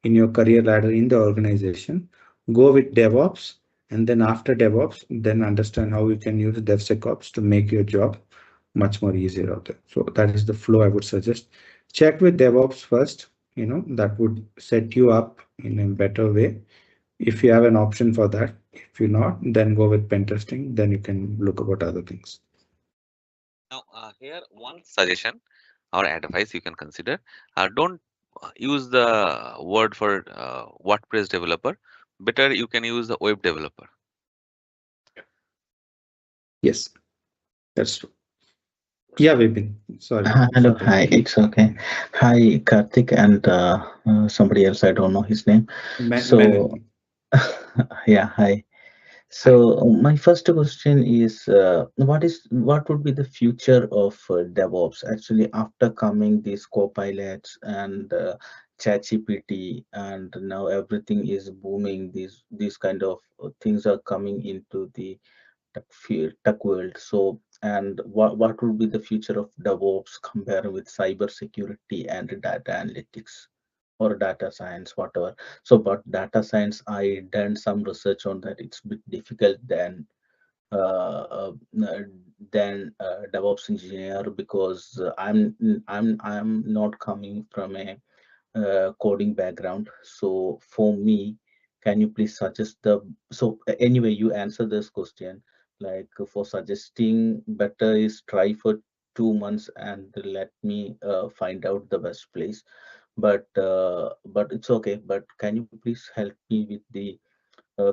in your career ladder in the organization, go with DevOps, and then after DevOps, then understand how you can use DevSecOps to make your job much more easier out there. So that is the flow I would suggest. Check with DevOps first, that would set you up in a better way. If you have an option for that, if you not, then go with pen testing, then you can look about other things. Now, here one suggestion or advice you can consider: don't use the word for WordPress developer. Better you can use the web developer. Yes, that's true. Yeah, Vipin. Sorry Hello, for hi, cutting. it's okay. Hi, Karthik, and somebody else, I don't know his name. So, Menon. yeah, hi. Hi. So, my first question is, what would be the future of DevOps actually after coming these copilots and ChatGPT, and now everything is booming. These kind of things are coming into the tech world. So, and what would be the future of DevOps compared with cyber security and data analytics or data science, whatever? So, but data science, I done some research on that. It's a bit difficult uh, uh, DevOps engineer, because I'm not coming from a coding background. So for me, can you please suggest anyway, you answer this question, like for suggesting better is try for 2 months and let me find out the best place. But it's okay. But can you please help me with the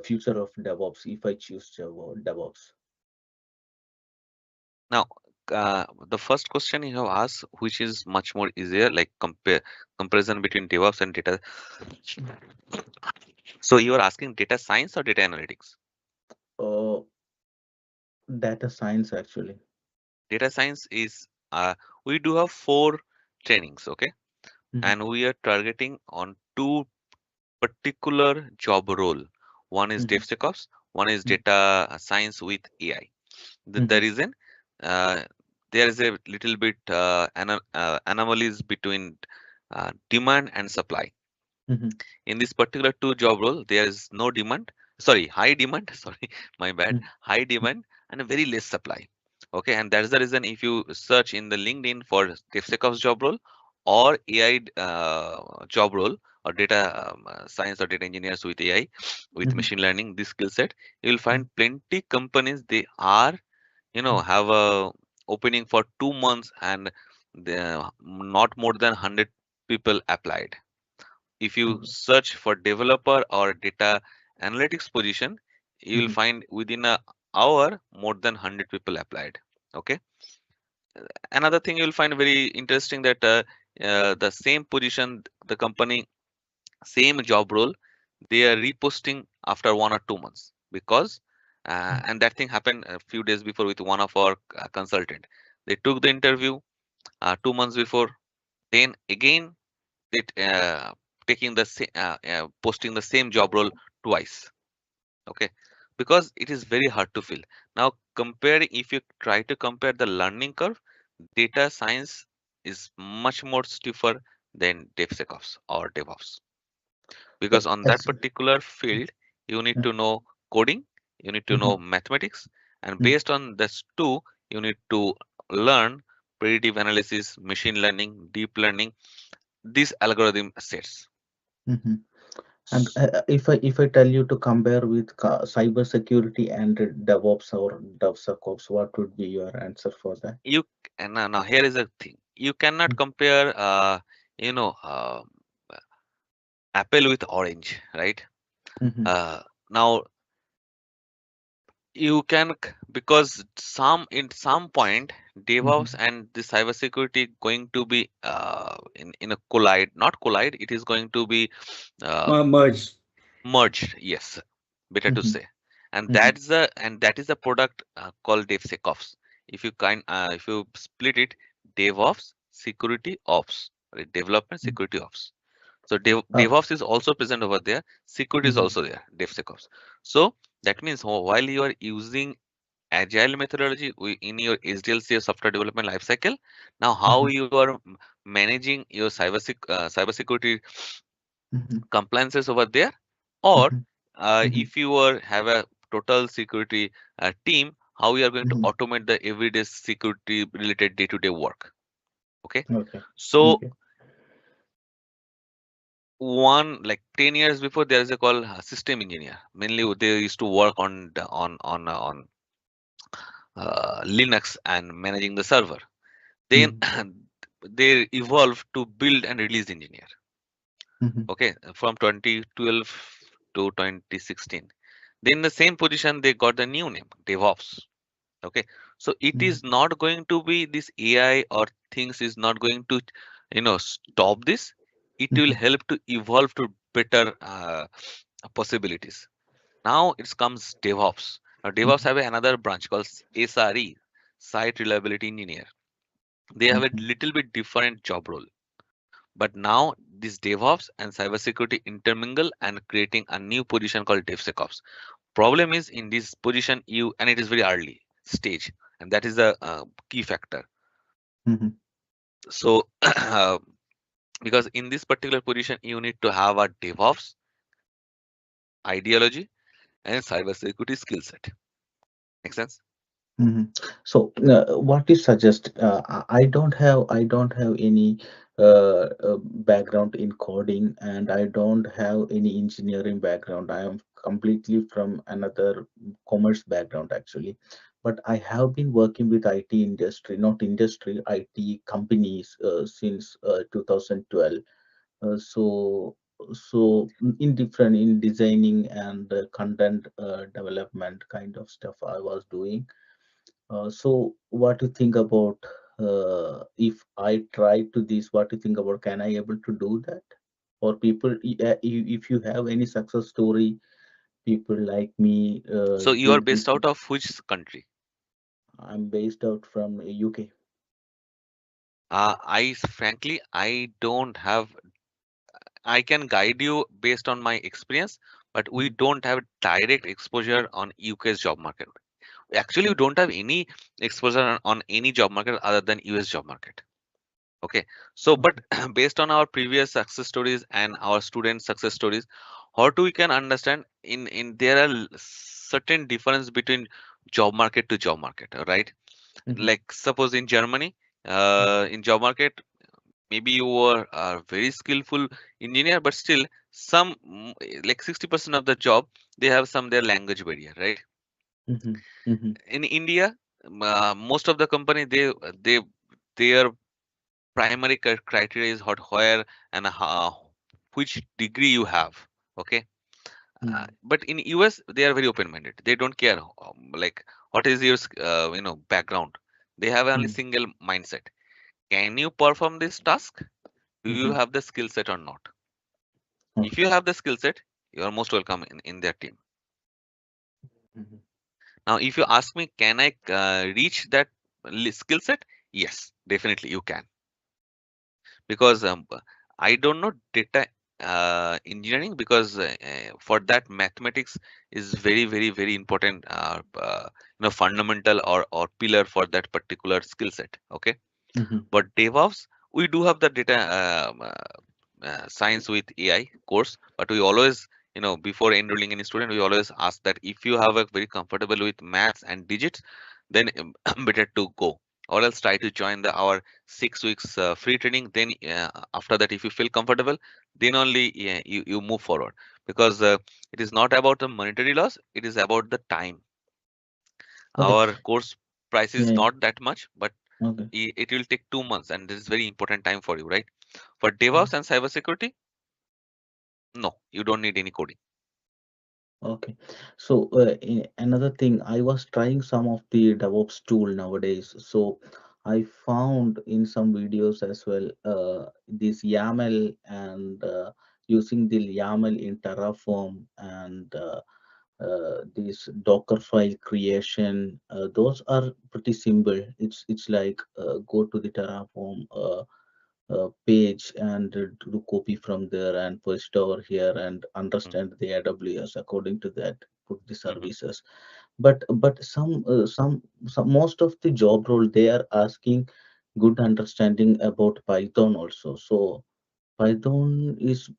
future of DevOps if I choose DevOps? Now, the first question you have asked, which is much more easier, like comparison between DevOps and data. So you are asking data science or data analytics? Uh, Data science actually. Data science is we do have 4 trainings, okay, Mhm, and we are targeting on 2 particular job role. One is mhm, DevSecOps, one is mhm, data science with AI. The mhm, reason, uh, there is a little bit anomalies between demand and supply. mhm, In this particular 2 job role, there is no demand, sorry, high demand, sorry, my bad, mhm, high demand and a very less supply. Okay, and that is the reason if you search in the LinkedIn for DevSecOps job role or AI job role, or data science or data engineers with AI, with mhm, machine learning, this skill set, you will mhm, find plenty companies, they are, have a opening for 2 months, and not more than 100 people applied. If you mhm, search for developer or data analytics position, you will mhm, find within a hour more than 100 people applied. Okay, another thing you'll find very interesting, that the same position, the company, same job role, they are reposting after 1 or 2 months, because and that thing happened a few days before with one of our consultant. They took the interview 2 months before, then again it taking the posting the same job role twice. Okay, because it is very hard to fill. Now comparing, if you try to compare the learning curve, data science is much more stiffer than DevSecOps or DevOps, because on that Yes. particular field you need to know coding, you need to know Mhm, mathematics, and mhm, based on this two, you need to learn predictive analysis, machine learning, deep learning, these algorithm sets. mhm. And if I tell you to compare with cyber security and DevOps or DevSecOps, what would be your answer for that? You and now here is a thing, you cannot compare you know uh, apple with orange, right? Mhm, uh, Now you can because in some point mhm, DevOps and the cybersecurity going to be in a collide, not collide, it is going to be uh, Merge. merged, yes, better to mhm, say. And mhm, that is a product called DevSecOps. If you split it, DevOps security ops, right? Development mhm. security ops. So Oh, DevOps is also present over there. Security is mhm, also there, DevSecOps. So that means while you are using agile methodology in your SDLC or software development lifecycle, now how mhm, you are managing your cybersecurity Mhm. compliances over there, or Mhm. Mhm. if you are have a total security team, how you are going to Mhm. automate the everyday security related day-to-day work. Okay, Okay. so Okay. one like 10 years before, there is a called system engineer. Mainly they used to work on Linux and managing the server. Then Mhm. they evolved to build and release engineer. Mhm. Okay, from 2012 to 2016. Then the same position they got the new name, DevOps. Okay, so it Mhm. is not going to be this AI or things is not going to stop this. It will Mhm. help to evolve to better possibilities. Now it comes DevOps. Now DevOps Mhm. have another branch called SRE, Site Reliability Engineer. They have a Mhm. little bit different job role. But now this DevOps and cybersecurity intermingle and creating a new position called DevSecOps. Problem is in this position you, and it is very early stage, and that is the key factor. Mhm. So because in this particular position you need to have a DevOps ideology and cybersecurity skill set. Make sense? Mhm. So, what you suggest? I don't have any background in coding, and I don't have any engineering background. I am completely from another commerce background actually, but I have been working with IT industry, not industry, IT companies since 2012. So in different in designing and content development kind of stuff I was doing. So what do you think about if I try to this? What do you think about? Can I able to do that? Or people, if you have any success story, people like me So you are did based this. out of which country? I'm based out from UK. I frankly I don't have. I can guide you based on my experience, but we Mhm. don't have direct exposure on UK's job market. Actually, we Okay. don't have any exposure on any job market other than US job market. Okay, so but Okay. based on our previous success stories and our student success stories, how do we can understand in there are certain difference between job market to job market, right? Mhm. Like suppose in Germany, Mhm. in job market, maybe you were a very skillful engineer, but still some like 60% of the job they have some their language barrier, right? Mhm. Mhm. In India, most of the company they their primary criteria is what where and how, which degree you have. Okay, Mhm. but in US they are very open minded. They don't care like what is your background. They have only Mhm. single mindset. Can you perform this task? Do you Mhm. have the skill set or not? If Okay. you have the skill set, you are most welcome in their team. Mhm. Now if you ask me, can I reach that skill set? Yes, definitely you can, because I don't know data engineering, because for that mathematics is very important, fundamental or pillar for that particular skill set. Okay, Mhm. but DevOps, we do have the data science with AI course, but we always, before enrolling any student, we always ask that if you have a very comfortable with maths and digits, then better to go, or else try to join the our 6 weeks free training. Then after that, if you feel comfortable, then only you move forward, because it is not about the monetary loss, it is about the time. Okay. Our course price is Yeah. not that much, but Okay. it will take 2 months, and this is very important time for you, right? For DevOps and cybersecurity, no, you don't need any coding. Okay, so another thing, I was trying some of the DevOps tool nowadays. So I found in some videos as well this YAML and using the YAML in Terraform and this Docker file creation. Those are pretty simple. It's like go to the Terraform. Page and do copy from there and post over here and understand the AWS according to that put the Mm-hmm. services. But some most of the job role they are asking good understanding about Python also. So Python is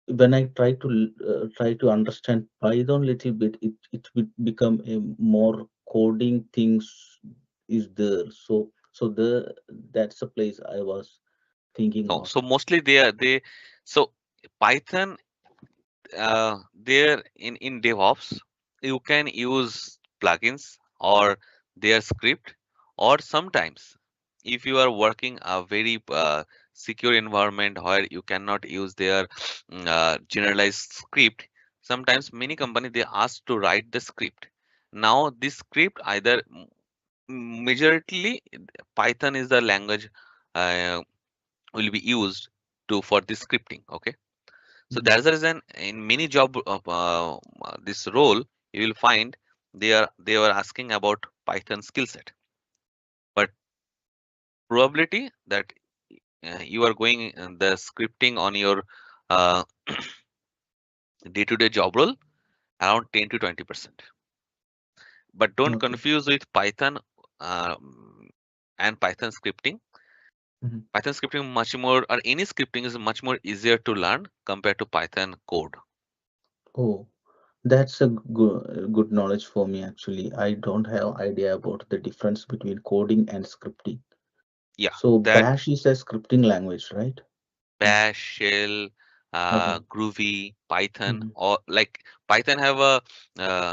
when I try to understand Python little bit, it will become a more coding things is there. So that's the place I was thinking No, of. so mostly so Python, there in DevOps, you can use plugins or their script, or sometimes if you are working a very secure environment where you cannot use their generalized script, sometimes many companies they ask to write the script. Now this script either majorly Python is the language uh, will be used to for this scripting. Okay, so Mhm. that's the reason in many job of this role you will find they were asking about Python skill set, but probability that you are going the scripting on your uh, day-to-day job role around 10 to 20%. But don't Okay. confuse with Python and Python scripting. Mhm. Python scripting much more, or any scripting is much more easier to learn compared to Python code. Oh, that's a good knowledge for me actually. I don't have idea about the difference between coding and scripting. Yeah, So that Bash is a scripting language, right? Yeah. Bash, Shell, Okay. Groovy, Python, Mhm. or like Python have a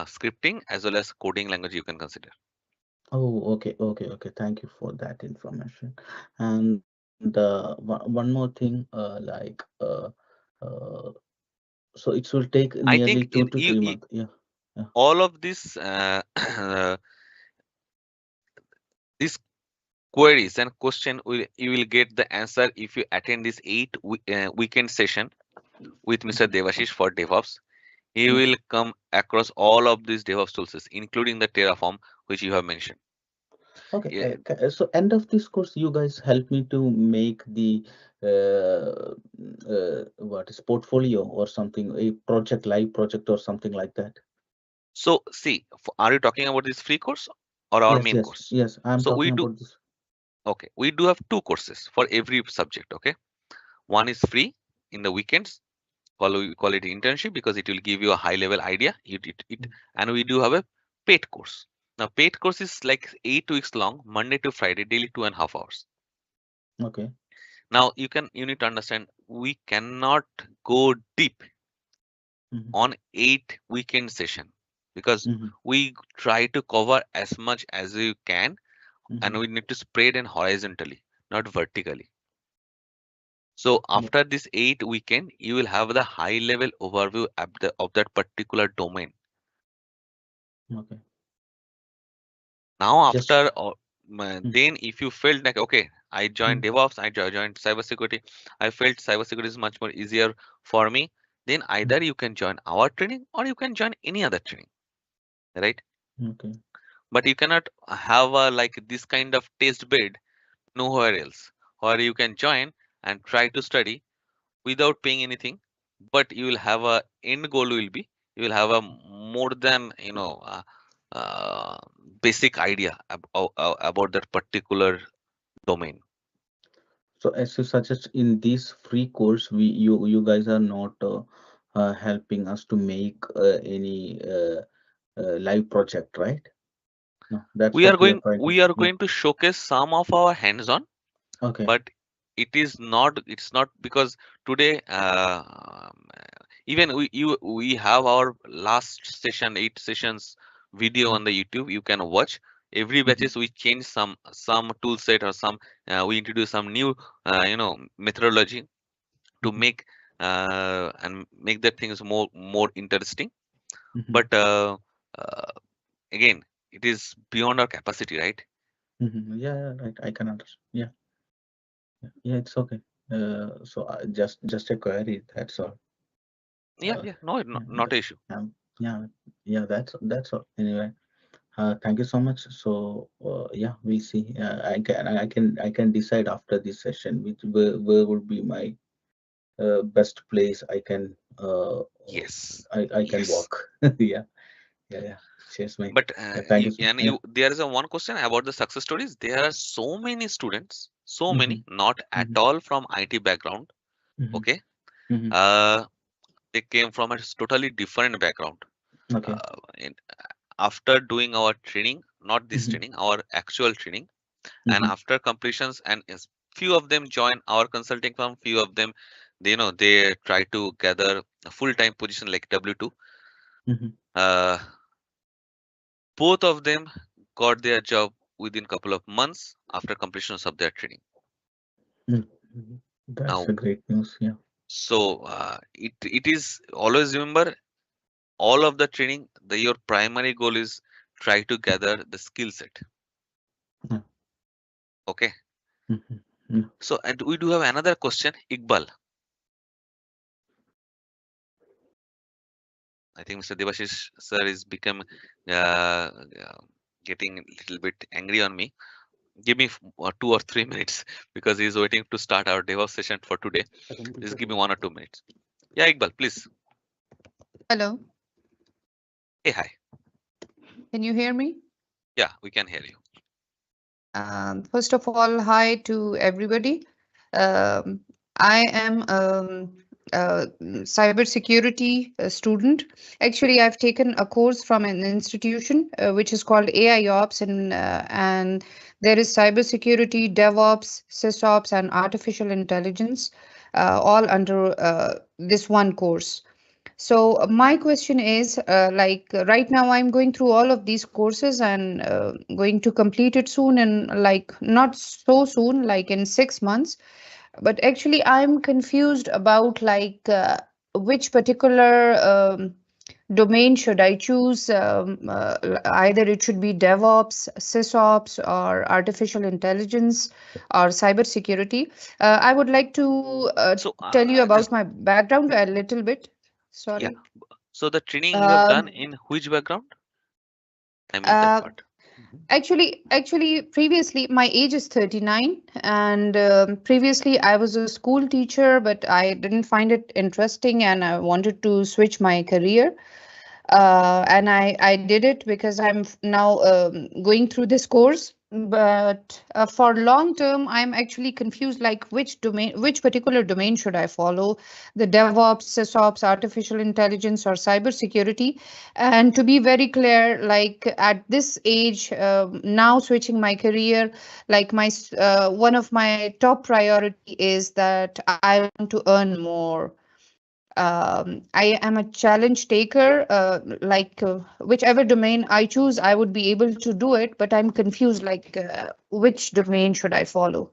scripting as well as coding language you can consider. Oh, okay, okay, okay. Thank you for that information. And one more thing, uh, so it will take I nearly think two to three you months. Yeah, yeah. all of this these queries and question will you will get the answer if you attend this weekend session with Mr. Mhm. Devashish for DevOps. He will Okay, come across all of these DevOps tools, including the Terraform, which you have mentioned. okay. Yeah, So end of this course, you guys help me to make the what is portfolio or something, a project, live project or something like that. so see, are you talking about this free course or our Yes, main yes, course? yes. I'm So we talking do, about this. okay, we do have two courses for every subject. Okay, one is free in the weekends, we call it internship because it will give you a high level idea. And we do have a paid course. Now, paid course is like 8 weeks long, Monday to Friday, daily 2.5 hours. Okay. Now, you need to understand we cannot go deep Mm-hmm. on 8 weekend session because Mm-hmm. we try to cover as much as we can, Mm-hmm. and we need to spread and horizontally, not vertically. So after this 8 weekend, you will have the high level overview of that particular domain. Okay. Now Just. after Mm. then if you felt like okay, I joined Mm. DevOps, joined cybersecurity, I felt cybersecurity is much more easier for me, then Mm. either you can join our training or you can join any other training, right? Okay. But you cannot have a like this kind of test bed nowhere else, or you can join and try to study without paying anything, but you will have a end goal will be you will have a more than uh, basic idea about that particular domain. So as you suggest in this free course, you guys are not helping us to make any live project, right? No, that's we are what you are going trying to. we are Yeah. going to showcase some of our hands-on, Okay. but it's not because today even we have our last session 8 sessions video Mm. on the YouTube you can watch. Every Mhm. batches we change some tool set or some we introduce some new methodology to Mhm. make that things more interesting, Mhm. but uh, again it is beyond our capacity, right? Mhm. Yeah, yeah, right. I can understand. Yeah, yeah, yeah, it's okay. So just a query. That's all. Yeah, Uh, yeah, no, yeah, not an issue. yeah, yeah. That's all. Anyway. Thank you so much. So yeah, we'll see. I can decide after this session which where would be my best place Yes, I can yes. walk. Yeah, yeah, yeah. Cheers, mate. But Yeah, thank you. and Yeah. you, there is a one question about the success stories. There are so many students, so Mm-hmm, many, not at mm-hmm, all from IT background. mm-hmm, Okay. mm-hmm, Uh, they came from a totally different background. Okay. And after doing our training, not this Mhm. training, our actual training, and Mhm. after completions, and few of them join our consulting firm, few of them, they try to gather a full-time position like W2. Mhm. Uh, both of them got their job within couple of months after completions of their training. Mhm. Mhm. That's Now, a great news. Yeah. so it is always remember all of the training. Your primary goal is try to gather the skill set. Yeah. Okay. Mhm. Mhm. So and we do have another question, Iqbal. I think Mr. Debasis sir is become uh, uh, getting a little bit angry on me. Give me 2 or 3 minutes because he's waiting to start our DevOps session for today. Just give me 1 or 2 minutes. Yeah, Iqbal, please. Hello, Hey, hi. can you hear me? Yeah, we can hear you. First of all, hi to everybody. Um, I am a cybersecurity student. Actually, I've taken a course from an institution which is called AI Ops, and there is cybersecurity, DevOps, SysOps, and artificial intelligence, all under this one course. So my question is, right now I'm going through all of these courses and going to complete it soon, and like not so soon, like in 6 months. But actually, I'm confused about which particular domain should I choose. Either it should be DevOps, SysOps, or artificial intelligence, or cybersecurity. I would like to So tell you just about my background a little bit. yeah. Sorry. So the training you have done Um, in which background? I missed that uh, part. Mhm. actually, previously my age is 39, and previously I was a school teacher, but I didn't find it interesting, and I wanted to switch my career. And I did it because now going through this course. But for long term, I'm actually confused, like which particular domain should I follow? The DevOps, SysOps, artificial intelligence, or cybersecurity? And to be very clear, like at this age, now switching my career, like one of my top priority is that I want to earn more. I am a challenge taker. Whichever domain I choose, I would be able to do it. But I'm confused, which domain should I follow?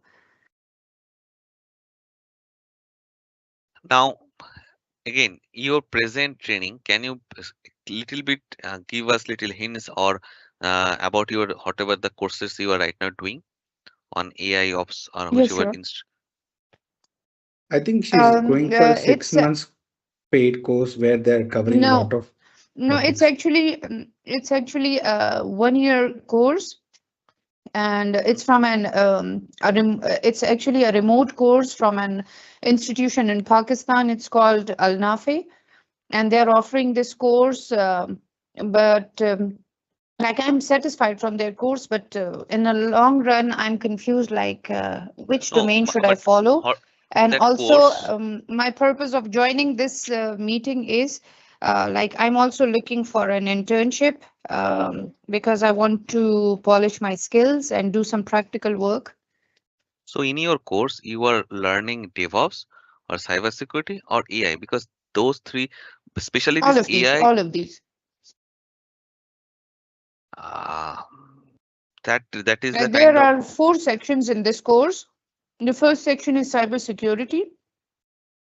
Now, again, your present training, can you little bit give us little hints or about your whatever the courses you are right now doing on AI ops or Yeah, whichever sure. I think she's going for a six It's months paid course where they're covering a lot no, of no. topics. It's actually a 1 year course, and it's from it's actually a remote course from an institution in Pakistan. It's called Al Nafi, and they're offering this course. But Like I'm satisfied from their course, but in the long run, I'm confused. Which No, domain should I but follow? And that also, course. my purpose of joining this meeting is I'm also looking for an internship because I want to polish my skills and do some practical work. So in your course, you are learning DevOps or cybersecurity or AI because those three, especially All this of these, AI, all of these. uh, that is the There kind of. are 4 sections in this course. The first section is cybersecurity.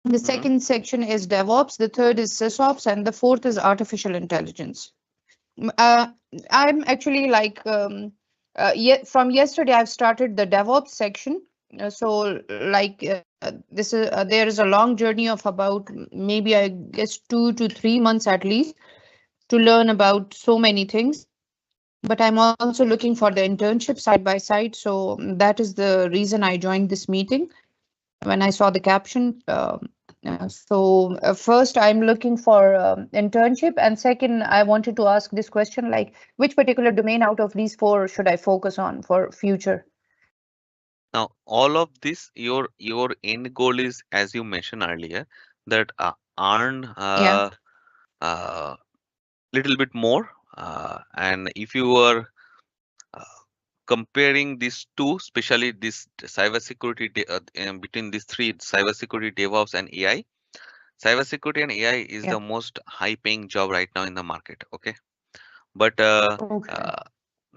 The Mhm. second section is DevOps, the third is SysOps, and the fourth is artificial intelligence. M- Uh, I'm actually from yesterday, I've started the DevOps section. There is a long journey of about maybe, I guess, 2 to 3 months at least to learn about so many things. But I'm also looking for the internship side by side. So that is the reason I joined this meeting when I saw the caption. First, I'm looking for internship, and second, I wanted to ask this question: which particular domain out of these four should I focus on for future? Now, all of this, your end goal is, as you mentioned earlier, that earn Yeah. little bit more, and if you are uh, comparing these two, especially this cybersecurity between these three, cybersecurity, DevOps, and AI. Cybersecurity and AI is Yeah. the most high-paying job right now in the market. Okay, but Okay.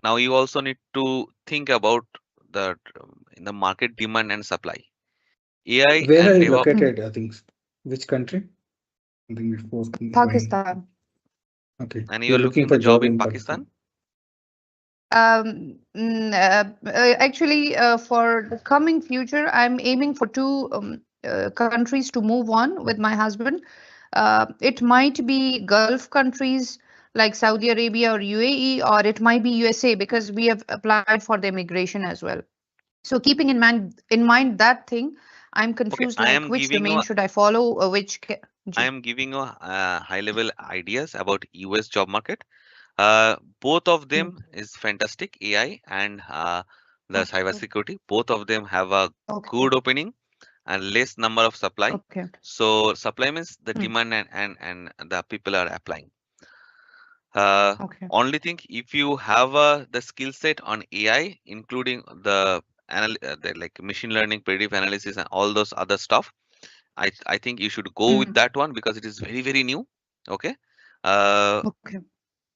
now you also need to think about the in the market demand and supply. AI Where are and you DevOps, Mm. located? I think which country? I think before going. Pakistan. Okay, and you you're are looking looking for the job job in in Pakistan. Pakistan. Actually, for the coming future, I'm aiming for two countries to move on with my husband. It might be Gulf countries like Saudi Arabia or UAE, or it might be USA because we have applied for the immigration as well. So keeping in mind that thing, I'm Okay, confused like which domain should I follow or which. I Ji. am giving you high level ideas about US job market. Both of Hmm. them is fantastic, AI and the Okay. cybersecurity. Both of them have a Okay. good opening and less number of supply. Okay. So supply means the Hmm. demand and the people are applying. Uh, Okay. Only thing if you have the skill set on AI, including the like machine learning, predictive analysis, and all those other stuff, I think you should go with Hmm. that one because it is very new. Okay. Uh, Okay.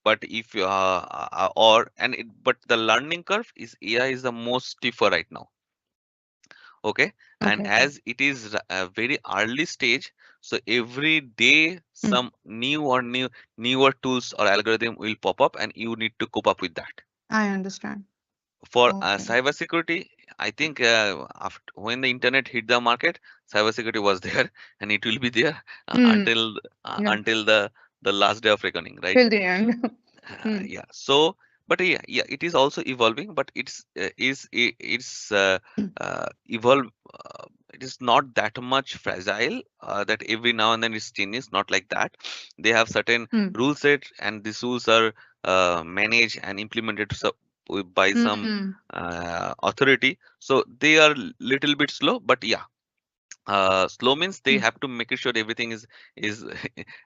but if you or and it, but the learning curve is AI is the most stiffer right now. Okay, and Okay. as it is a very early stage, so every day Hmm. some newer tools or algorithm will pop up and you need to cope up with that. I understand. For Okay. cybersecurity, I think after when the internet hit the market, cybersecurity was there and it will be there Hmm. Yeah. until the last day of reckoning, right? Till the end. Hmm. Yeah. So, but yeah, it is also evolving, but it's evolve. It is not that much fragile that every now and then it's changes. Not like that. They have certain Hmm. rule set, and these rules are managed and implemented by some Hmm. authority. So they are little bit slow, but yeah. Slow means they Hmm. have to make sure everything is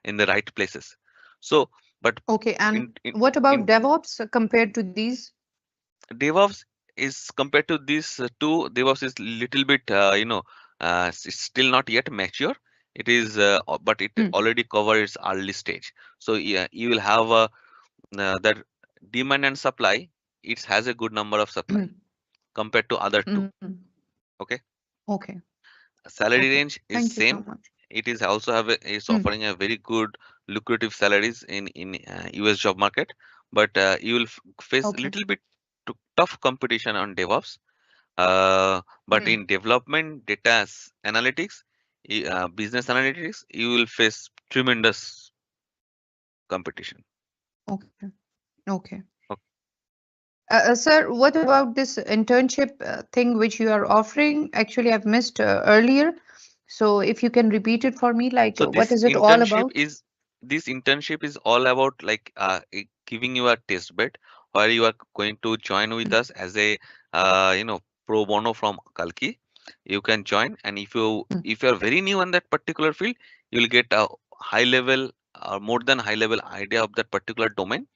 in the right places. So, but Okay. in And in what about in DevOps compared to these? DevOps is compared to these two, DevOps is little bit it's still not yet mature. It is but it Hmm. already covered its early stage. So yeah, you will have that demand and supply. It has a good number of supply Hmm. compared to other two. Hmm. Okay, Okay. salary Okay. range is Thank you so same. much. It is also is Hmm. offering a very good lucrative salaries in US job market, but you will face a Okay. little bit tough competition on DevOps. But Hmm. in development, analytics, business analytics, you will face tremendous competition. Okay. Okay. Ok- Sir, what about this internship thing which you are offering? Actually, I've missed earlier. So if you can repeat it for me, like So what is it all about? this internship is all about like giving you a test bed where you are going to join with Hmm. us as a pro bono from Kalki. You can join, and Hmm. if you are very new in that particular field, you will get a high level or more than high level idea of that particular domain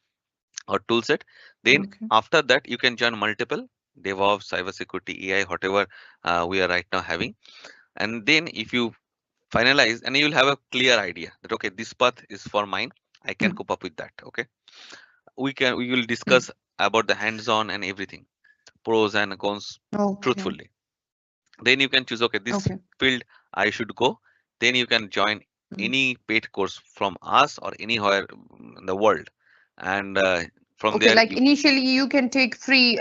or tool set. Then Okay. after that, you can join multiple DevOps, cybersecurity, AI, whatever we are right now having. And then if you finalize, and you'll have a clear idea that okay, this path is for mine. I can Hmm. cope up with that. Okay, we will Hmm. discuss about the hands-on and everything, pros and cons, Okay. truthfully. Then you can choose okay, this Okay. field I should go. Then you can join Hmm. any paid course from us or anywhere in the world, and from Okay. there Like you initially, you can take free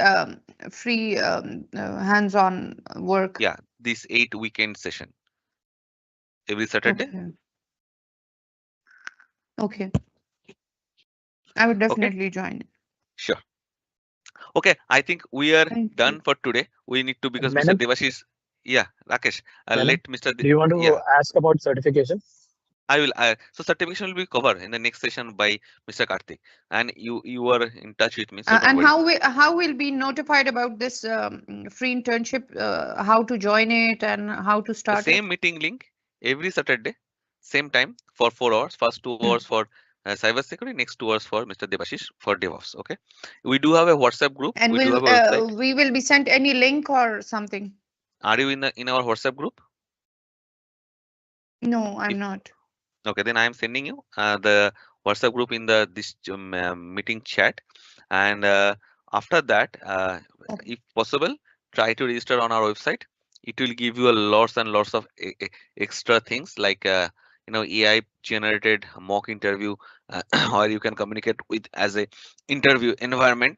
hands-on work. yeah, this 8 weekend session every Saturday. Okay. Okay. I would Okay, definitely join. sure. Okay, I think we are Thank you. done for today. We need to because Mr. Madam, Devashish, yeah, Rakesh, madam, let Mr. do you want to Yeah, ask about certification? I will. So certification will be covered in the next session by Mr. Karthik, and you are in touch with me, so don't And worry. how will be notified about this free internship? How to join it and how to The start it? same meeting link every Saturday, same time for 4 hours. First 2 hours for cyber security, next 2 hours for Mr. Debashish for DevOps. Okay. We do have a WhatsApp group. And We do have a website. we will be sent any link or something? Are you in our WhatsApp group? No, I'm If not. okay, then I am sending you the WhatsApp group in the this meeting chat, and after that, Okay. if possible, try to register on our website. It will give you a lots and lots of extra things like AI generated mock interview, or you can communicate with as a interview environment.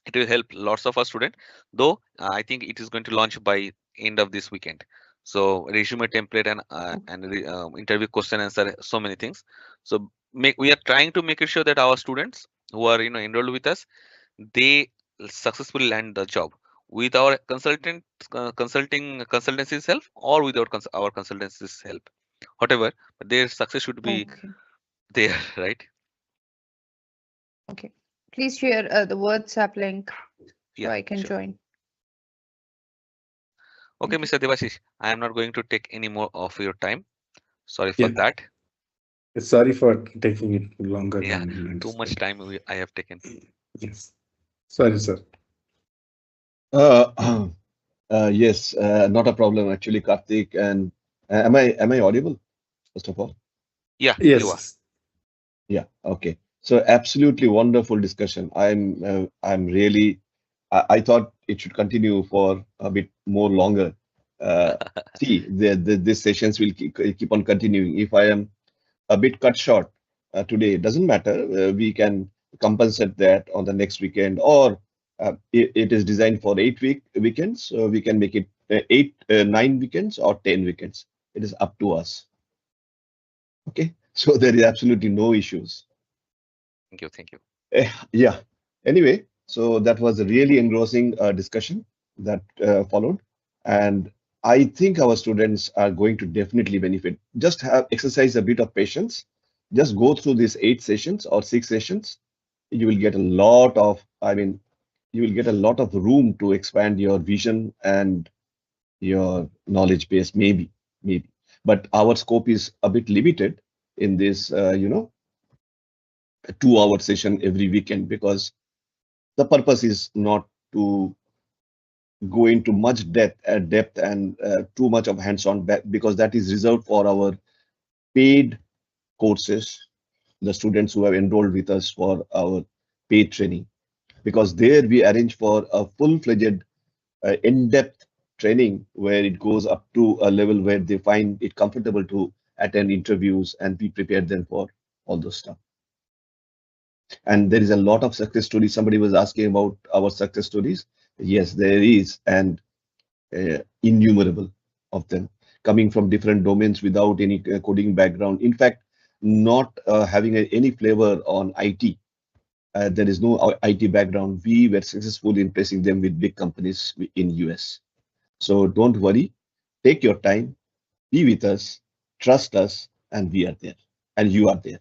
It will help lots of our students, though I think it is going to launch by end of this weekend. So resume template and Okay. interview question answer, so many things. So we are trying to make it sure that our students who are enrolled with us, they successfully land the job with our consultancy's help, or without our consultancy's help, whatever, but their success should be Okay. there. Right. Okay. Please share the WhatsApp link so Yeah, I can sure. join. Okay, Thank you. Mr. Devashish, I am not going to take any more of your time. Sorry for Yeah, that. sorry for taking it longer Yeah, than too much anticipated. time I have taken. Yes, sorry, sir. Uh, yes, not a problem actually, Karthik. And am I audible, first of all? Yeah, you are. Yes, Yeah. Okay. So absolutely wonderful discussion. I'm really. I thought it should continue for a bit more longer. Uh, See, these sessions will keep on continuing. If I am a bit cut short today, it doesn't matter. We can compensate that on the next weekend, or it is designed for 8 weekends. So we can make it 9 weekends or 10 weekends. It is up to us. Okay. So there is absolutely no issues. Thank you. Thank you. Yeah. Anyway, so that was a really engrossing discussion that followed, and I think our students are going to definitely benefit. Just have exercise a bit of patience. Just go through these 8 sessions or 6 sessions. You will get a lot of, I mean, you will get a lot of room to expand your vision and your knowledge base, maybe. But our scope is a bit limited in this, 2 hour session every weekend, because the purpose is not to go into much depth and too much of hands-on, because that is reserved for our paid courses, the students who have enrolled with us for our paid training, because there we arrange for a full-fledged in-depth training where it goes up to a level where they find it comfortable to attend interviews, and we prepare them for all those stuff. And there is a lot of success stories. Somebody was asking about our success stories. Yes, there is, and innumerable of them, coming from different domains without any coding background. In fact, not having any flavor on IT. There is no IT background. We were successful in placing them with big companies in US. So don't worry. Take your time. Be with us. Trust us, and we are there, and you are there.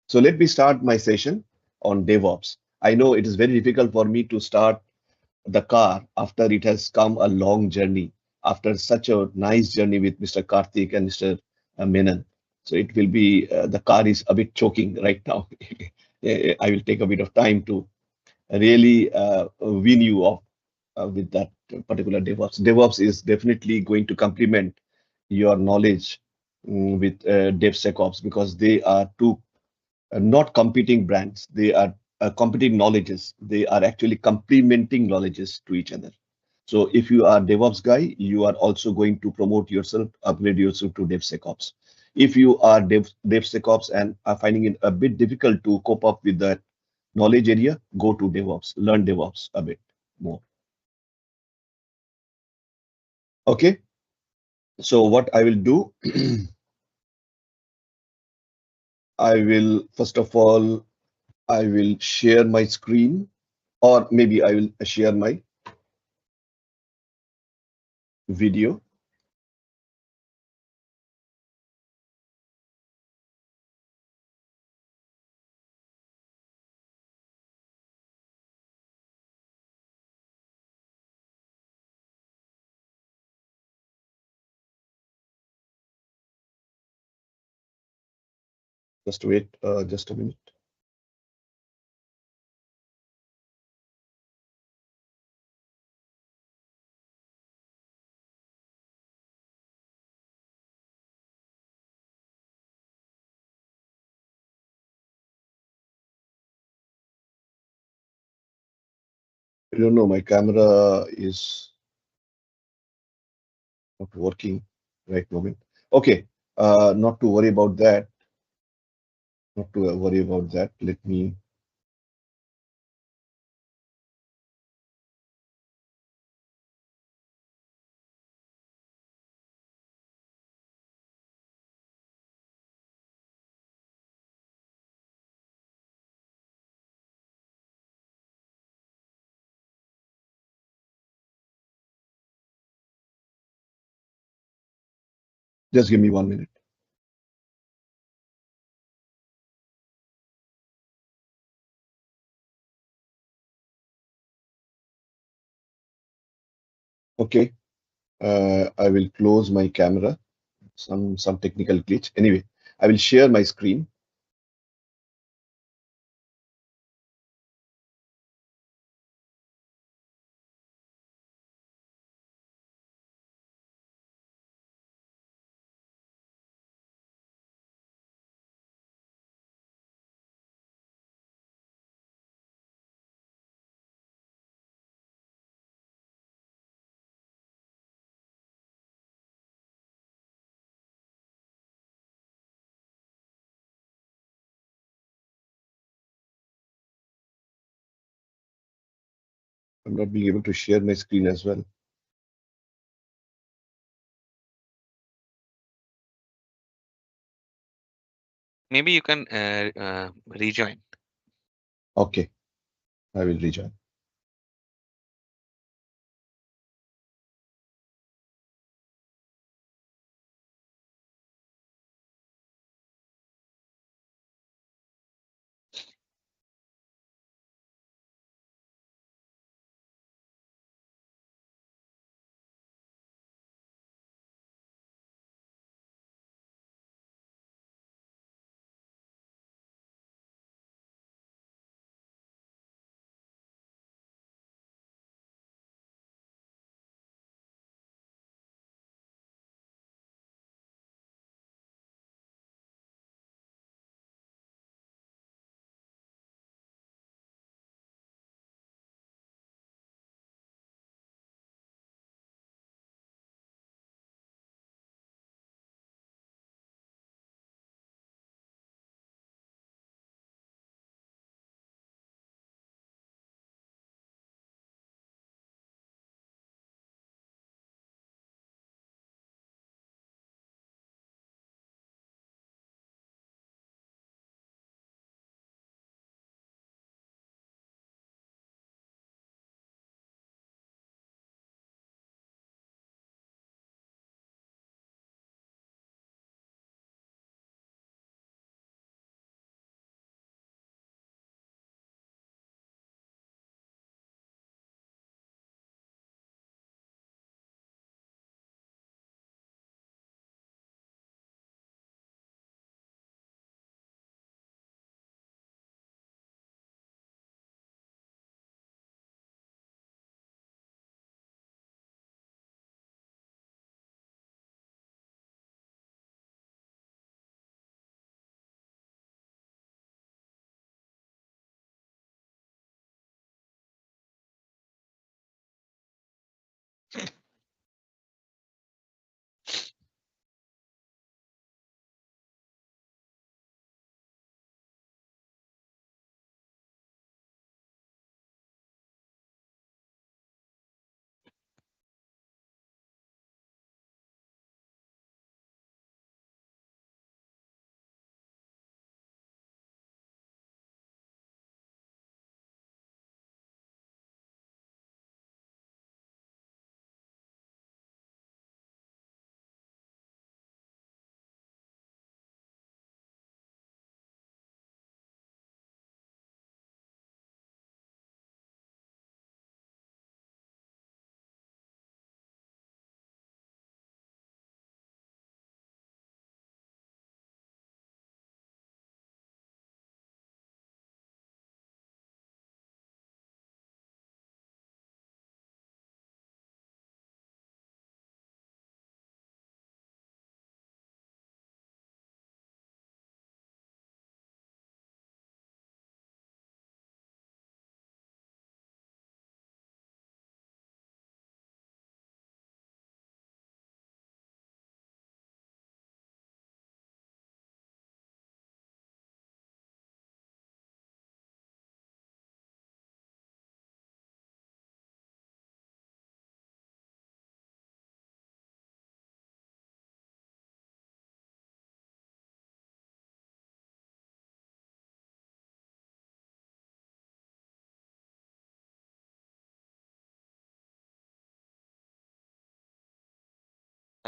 So let me start my session on DevOps. I know it is very difficult for me to start the car after it has come a long journey, after such a nice journey with Mr. Karthik and Mr. Menon. So it will be, the car is a bit choking right now. I will take a bit of time to really win you off with that particular DevOps. DevOps is definitely going to complement your knowledge with DevSecOps, because they are two not competing brands. They are competing knowledges. They are actually complementing knowledges to each other. So if you are DevOps guy, you are also going to promote yourself, upgrade yourself to DevSecOps. If you are DevSecOps and are finding it a bit difficult to cope up with that knowledge area, go to DevOps, learn DevOps a bit more. Okay. So what I will do, I will, first of all, I will share my screen, or maybe I will share my video. Just wait, just a minute. I don't know, my camera is not working right moment. Okay, not to worry about that. Not to worry about that. Let me. Just give me 1 minute. Okay, I will close my camera. Some technical glitch. Anyway, I will share my screen. I'm not being able to share my screen as well. Maybe you can rejoin. Okay, I will rejoin.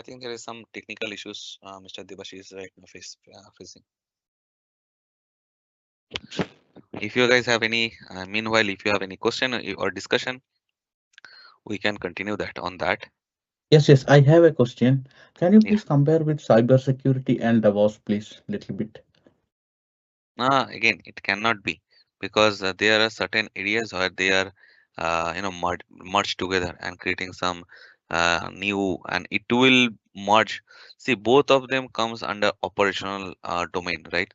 I think there is some technical issues Mr. Debashi is right now facing. If you guys have any, meanwhile, if you have any question or discussion, we can continue that on that. Yes, I have a question. Can you Yeah. please compare with cybersecurity and DevOps, please, little bit? Again, it cannot be, because there are certain areas where they are, merged together and creating some new, and it will merge. See, both of them comes under operational domain, right?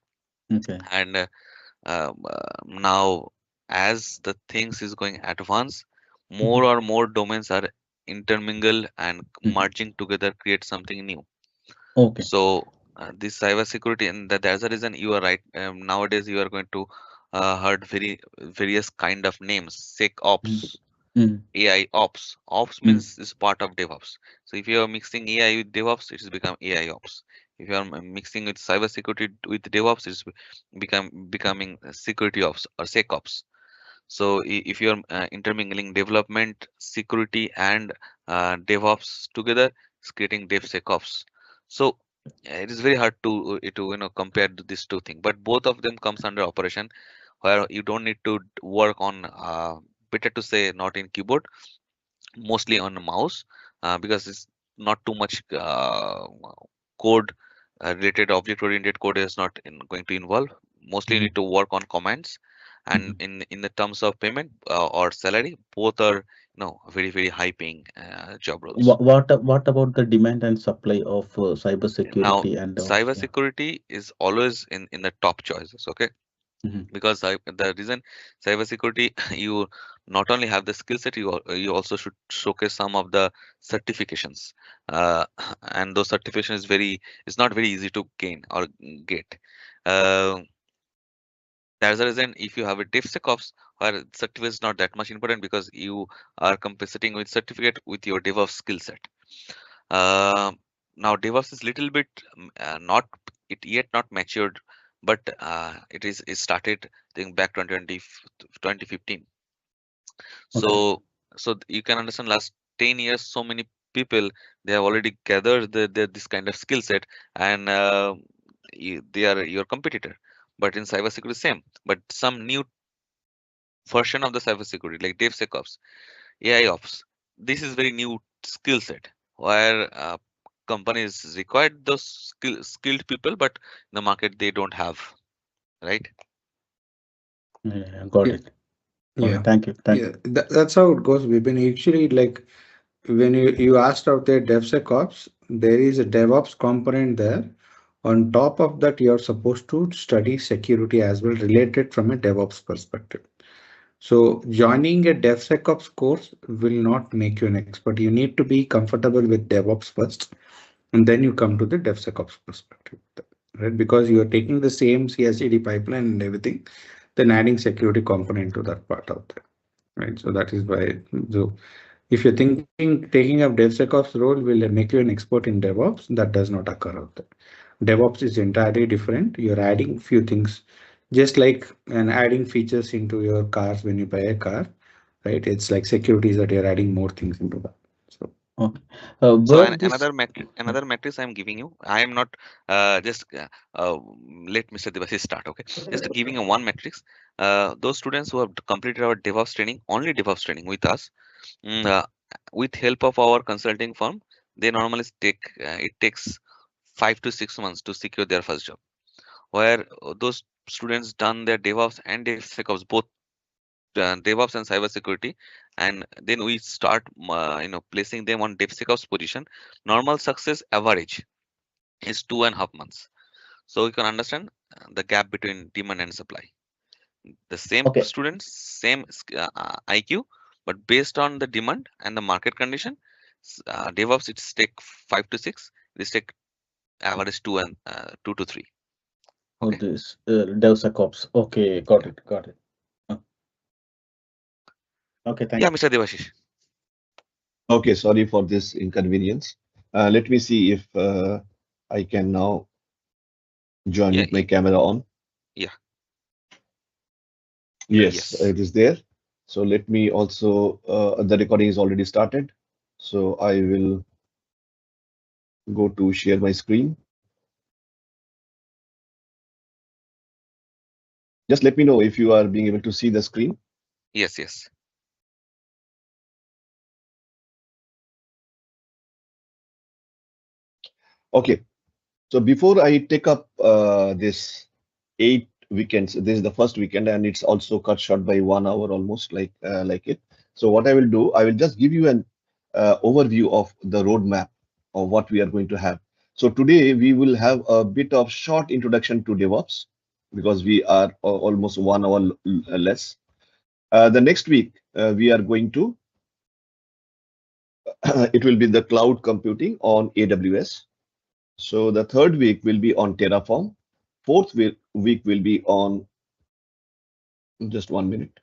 Okay. And now, as the things is going advance, more or more domains are intermingled and Mhm. merging together create something new. Okay. So this cybersecurity, and that's the reason you are right. Nowadays, you are going to heard various kind of names, Mhm. SecOps, Mhm. AI Ops. Ops Mhm. means is part of DevOps. So if you are mixing AI with DevOps, it has become AI Ops. If you are mixing with cybersecurity with DevOps, it's becoming security ops or SecOps. So if you're intermingling development, security, and DevOps together, it's creating DevSecOps. So it is very hard to compare these two things. But both of them comes under operation, where you don't need to work on, better to say, not in keyboard, mostly on a mouse, because it's not too much code related. Object oriented code is not going to involve. Mostly you Mhm. need to work on commands, and Mhm. in the terms of payment or salary, both are very high paying job roles. What about the demand and supply of Now cybersecurity and DevOps? Yeah. cybersecurity is always in the top choices, okay? Mhm. Because the reason cybersecurity, you not only have the skill set, you also should showcase some of the certifications, uh, and those certifications is not very easy to gain or get. uh, that's the reason, if you have a DevSecOps, where certificate is not that much important, because you are compensating with certificate with your DevOps skill set. uh, Now DevOps is little bit, not it yet not matured, but it started, I think, back 2015. Okay. So you can understand, last 10 years, so many people, they have already gathered this kind of skill set, and they are your competitor. But in cybersecurity, same, but some new version of the cybersecurity, like DevSecOps, AI Ops. This is very new skill set, where companies require those skilled people, but in the market they don't have, right? Yeah, got Yeah, it. Okay. yeah, Thank you. Thank yeah. you. That's how it goes. We've been actually like when you asked out there DevSecOps, there is a DevOps component there. On top of that, you're supposed to study security as well, related from a DevOps perspective. So joining a DevSecOps course will not make you an expert. You need to be comfortable with DevOps first, and then you come to the DevSecOps perspective, right? Because you're taking the same CI/CD pipeline and everything, then adding security component to that part out there, right? So that is why. So if you're thinking taking up DevSecOps role will make you an expert in DevOps, that does not occur out there. DevOps is entirely different. You're adding few things, just like and adding features into your cars when you buy a car, right? It's like security is that you're adding more things into that. So Okay. So Were this? another matrix I'm giving you. I am not just let Mr. Debasis start. Okay, just giving a one matrix. Those students who have completed our DevOps training, only DevOps training with us, with help of our consulting firm, they normally it takes 5 to 6 months to secure their first job. Where those students done their DevOps and DevSecOps, both DevOps and cybersecurity, and then we start placing them on DevSecOps position. Normal success average is 2.5 months. So you can understand the gap between demand and supply. The same Okay. students, same IQ, but based on the demand and the market condition, DevOps it's take 5 to 6. This take average 2 to 3. For Okay. this DevSecOps. Okay. Got Yeah. it. Got it. Uh, Okay. Yeah, Thank you. Mr. Devashish. Okay, sorry for this inconvenience. Let me see if I can now join Yeah. with my camera on. Yeah. Yes, Yes. it is there. So let me also, the recording is already started. So I will go to share my screen. Just let me know if you are being able to see the screen. Yes, yes. Okay. So before I take up this 8 weekends, this is the first weekend, and it's also cut short by 1 hour almost, like it. So what I will do, I will just give you an overview of the roadmap of what we are going to have. So today we will have a bit of short introduction to DevOps because we are almost 1 hour less. The next week we are going to it will be the cloud computing on AWS. So the third week will be on Terraform. Fourth week will be on, just 1 minute.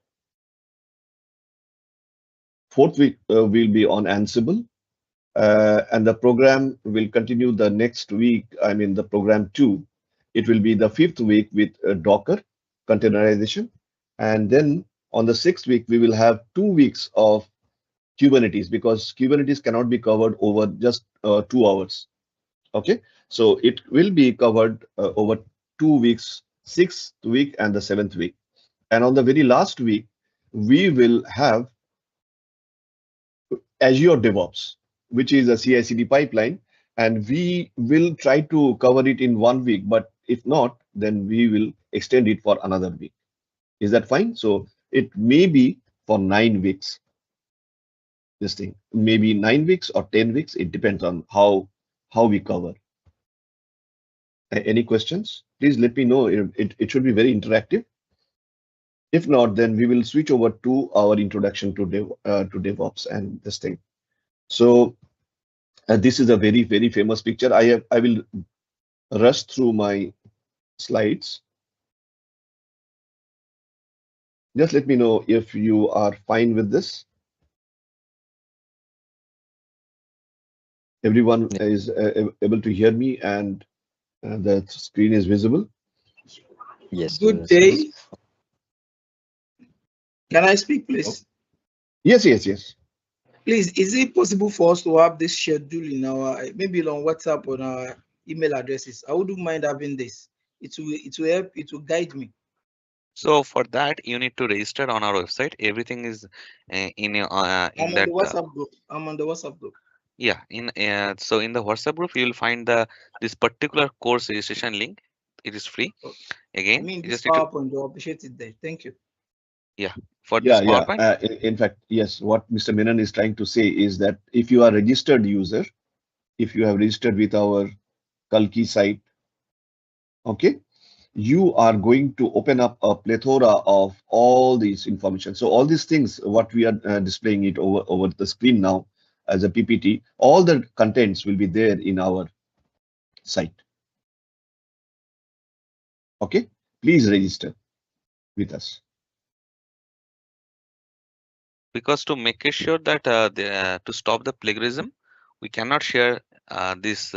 Fourth week will be on Ansible. And the program will continue the next week. I mean, the program 2. It will be the fifth week with Docker containerization. And then on the sixth week, we will have 2 weeks of Kubernetes because Kubernetes cannot be covered over just 2 hours. Okay, so it will be covered over 2 weeks, sixth week and the seventh week. And on the very last week, we will have Azure DevOps, which is a CI/CD pipeline, and we will try to cover it in 1 week. But if not, then we will extend it for another week. Is that fine? So it may be for 9 weeks. This thing maybe 9 weeks or 10 weeks. It depends on how we cover. Any questions? Please let me know. It should be very interactive. If not, then we will switch over to our introduction to DevOps and this thing. So this is a very famous picture. I will rush through my slides. Just let me know if you are fine with this. Everyone is able to hear me and the screen is visible. Yes. Good day. Can I speak, please? Yes, yes, yes. Please, is it possible for us to have this schedule in our, maybe on WhatsApp or on our email addresses? I wouldn't mind having this. It will help, it will guide me. So for that, you need to register on our website. Everything is in I'm on that. the WhatsApp group. I'm on the WhatsApp group. Yeah, so in the WhatsApp group, you will find this particular course registration link. It is free. I Again, mean, you this just need to, PowerPoint, I appreciate it there. Thank you. yeah, for this Yeah. PowerPoint. In fact, yes, what Mr. Menon is trying to say is that if you are a registered user, if you have registered with our Kalkey site, okay, you are going to open up a plethora of all these information. So all these things, what we are displaying it over the screen now as a PPT, all the contents will be there in our site. Okay, please register with us. Because to make it sure that to stop the plagiarism, we cannot share this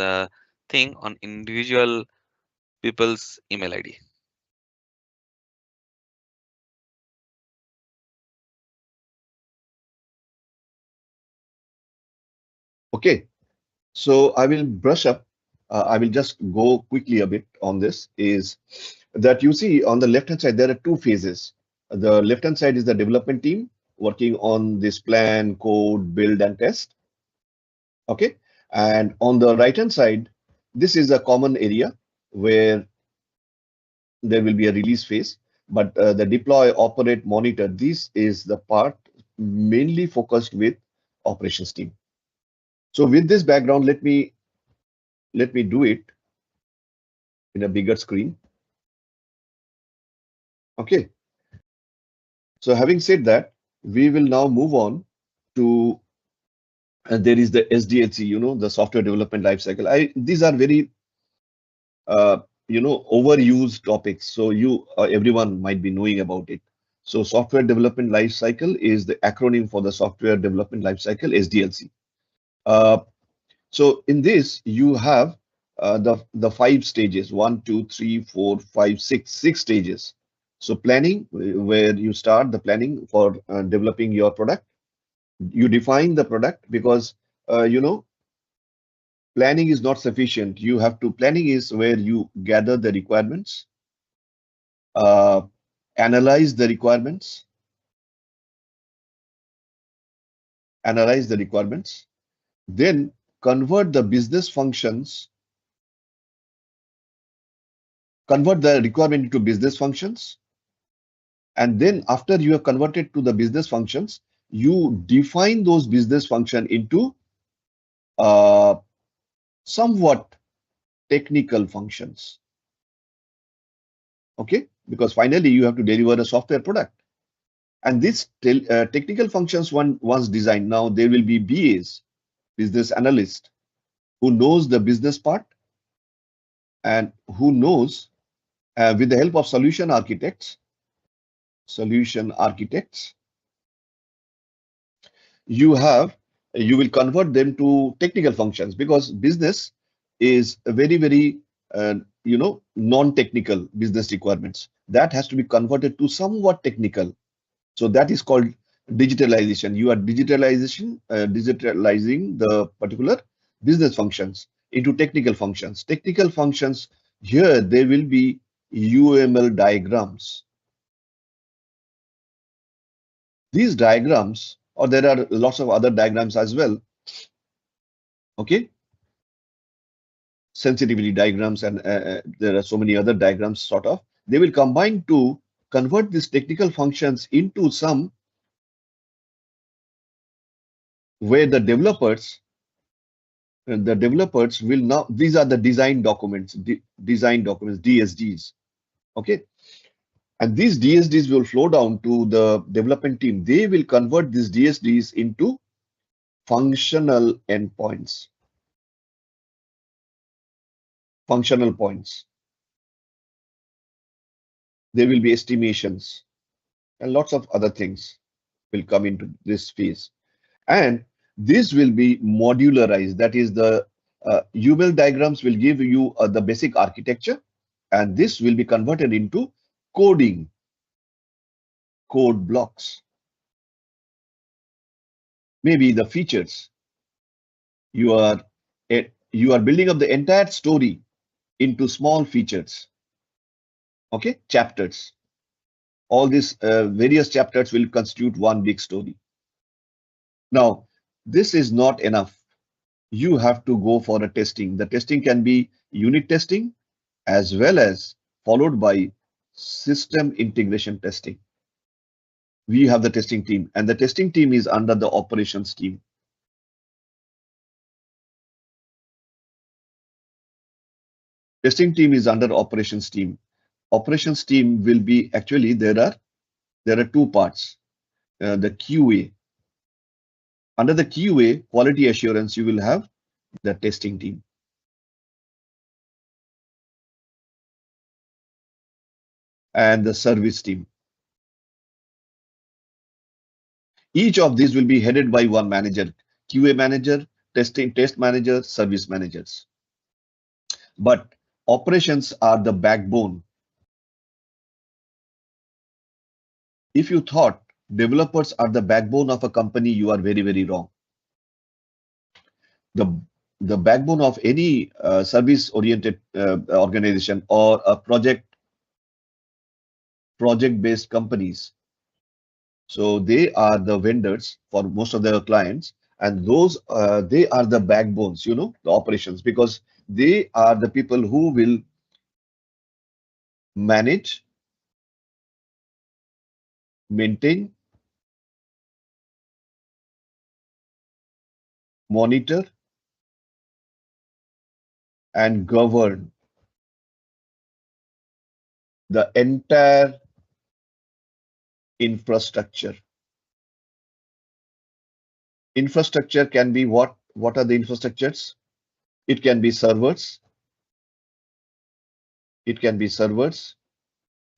thing on individual people's email ID. Okay, so I will brush up. I will just go quickly a bit on this. Is that you see on the left hand side there are two phases. The left hand side is the development team working on this plan, code, build, and test. Okay, and on the right hand side, this is a common area where there will be a release phase, but the deploy, operate, monitor, this is the part mainly focused with operations team. So with this background, let me do it in a bigger screen. Okay, so having said that, we will now move on to there is the SDLC, the software development lifecycle. These are very uh, overused topics, so everyone might be knowing about it. So software development lifecycle is the acronym for the software development lifecycle, SDLC. So in this you have the 5 stages, 1, 2, 3, 4, 5, 6 stages. So planning, where you start the planning for developing your product. You define the product because planning is not sufficient. You have to, planning is where you gather the requirements, analyze the requirements, then convert the business functions, convert the requirement into business functions. And then after you have converted to the business functions, you define those business function into somewhat technical functions. Okay, because finally you have to deliver a software product. And these technical functions once designed, now there will be BAs, business analyst, who knows the business part and who knows with the help of solution architects, you will convert them to technical functions, because business is a very non-technical business requirements that has to be converted to somewhat technical. So that is called digitalization. You are digitalizing the particular business functions into technical functions. Technical functions, here there will be UML diagrams. These diagrams, or there are lots of other diagrams as well. Okay, sensitivity diagrams, and there are so many other diagrams sort of. They will combine to convert these technical functions into some where the developers will now, these are the design documents, DSDs. Okay, and these DSDs will flow down to the development team. They will convert these DSDs into functional endpoints, functional points. There will be estimations and lots of other things will come into this phase. And this will be modularized. That is, the UML diagrams will give you the basic architecture, and this will be converted into code blocks. Maybe the features. You are building up the entire story into small features. Okay, chapters. All these various chapters will constitute one big story. Now, this is not enough. You have to go for a testing. The testing can be unit testing as well as followed by system integration testing. We have the testing team, and the testing team is under the operations team. Testing team is under operations team. Operations team will be, actually there are two parts. The QA. Under the QA, quality assurance, you will have the testing team. And the service team. Each of these will be headed by one manager: QA manager, test manager, service managers. But operations are the backbone. If you thought developers are the backbone of a company, you are very, very wrong. The backbone of any service-oriented organization or a project-based companies. So they are the vendors for most of their clients, and those they are the backbones, the operations, because they are the people who will manage, maintain, monitor, and govern the entire infrastructure. Infrastructure can be what? What are the infrastructures? It can be servers. It can be servers.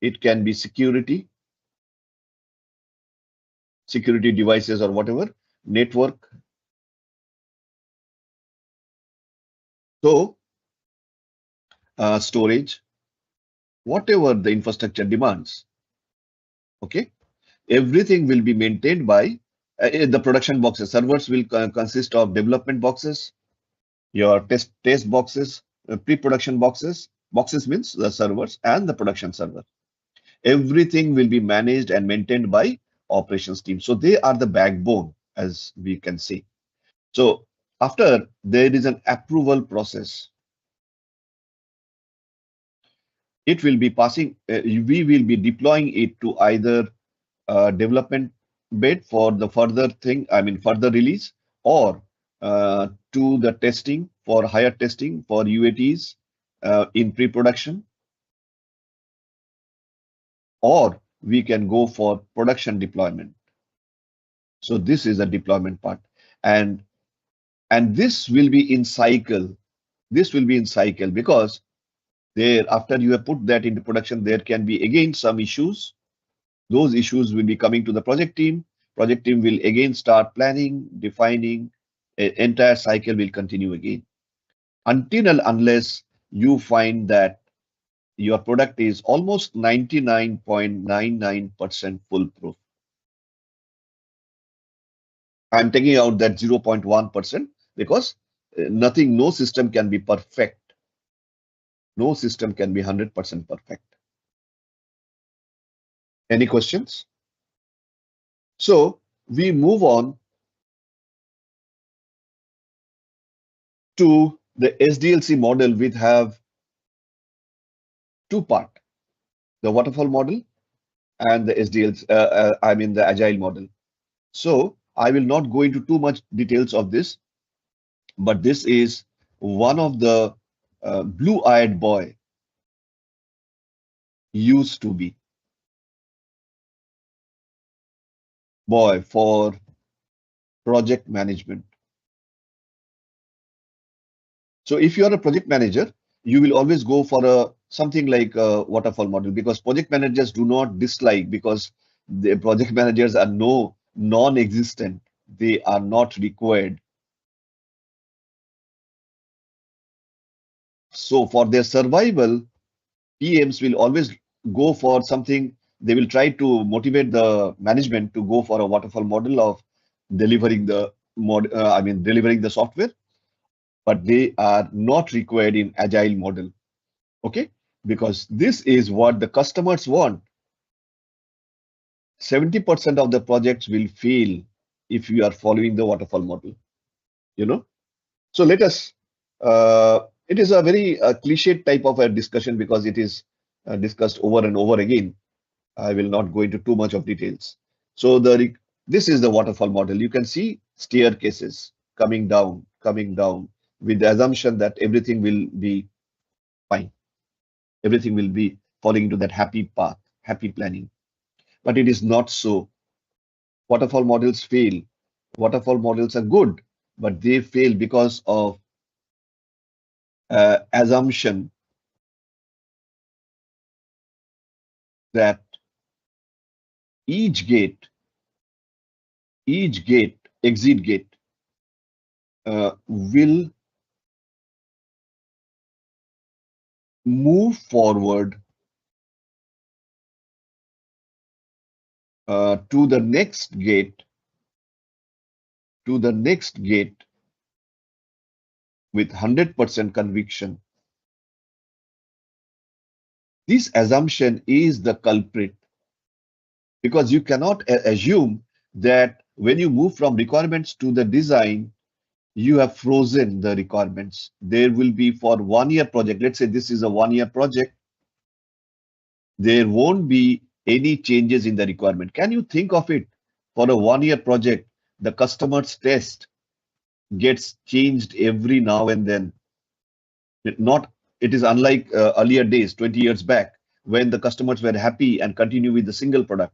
It can be security devices or whatever, network. So storage, whatever the infrastructure demands. Okay, everything will be maintained by the production boxes. Servers will consist of development boxes. your test boxes, pre-production boxes. Boxes means the servers and the production server. Everything will be managed and maintained by operations team. So they are the backbone, as we can say. So after there is an approval process, it will be passing, we will be deploying it to either development bed for the further thing, I mean further release, or to the testing for higher testing for UATs in pre-production, or we can go for production deployment. So this is the deployment part, and this will be in cycle. This will be in cycle because there, after you have put that into production, there can be again some issues. Those issues will be coming to the project team. Project team will again start planning, defining. Entire cycle will continue again until and unless you find that your product is almost 99.99% foolproof. I'm taking out that 0.1% because nothing, no system can be perfect. No system can be 100% perfect. Any questions? So we move on to the SDLC model, which have two parts, the waterfall model and the SDLC, I mean the agile model. So I will not go into too much details of this, but this is one of the blue-eyed boy used to be boy for project management. So if you are a project manager, you will always go for a something like a waterfall model, because project managers do not dislike, because the project managers are non-existent. They are not required. So for their survival, PMs will always go for something. They will try to motivate the management to go for a waterfall model of delivering the delivering the software, but they are not required in agile model. Okay, because this is what the customers want. 70% of the projects will fail if you are following the waterfall model. So let us. It is a very cliche type of a discussion because it is discussed over and over again. I will not go into too much of details. So this is the waterfall model. You can see staircases coming down, with the assumption that everything will be fine. Everything will be falling into that happy path, happy planning. But it is not so. Waterfall models fail. Waterfall models are good, but they fail because of assumption that each exit gate will move forward to the next gate, with 100% conviction. This assumption is the culprit, because you cannot assume that when you move from requirements to the design, you have frozen the requirements. There will be, for 1 year project, let's say this is a 1 year project, there won't be any changes in the requirement. Can you think of it? For a 1 year project, the customer's test gets changed every now and then. It is unlike earlier days, 20 years back, when the customers were happy and continue with the single product.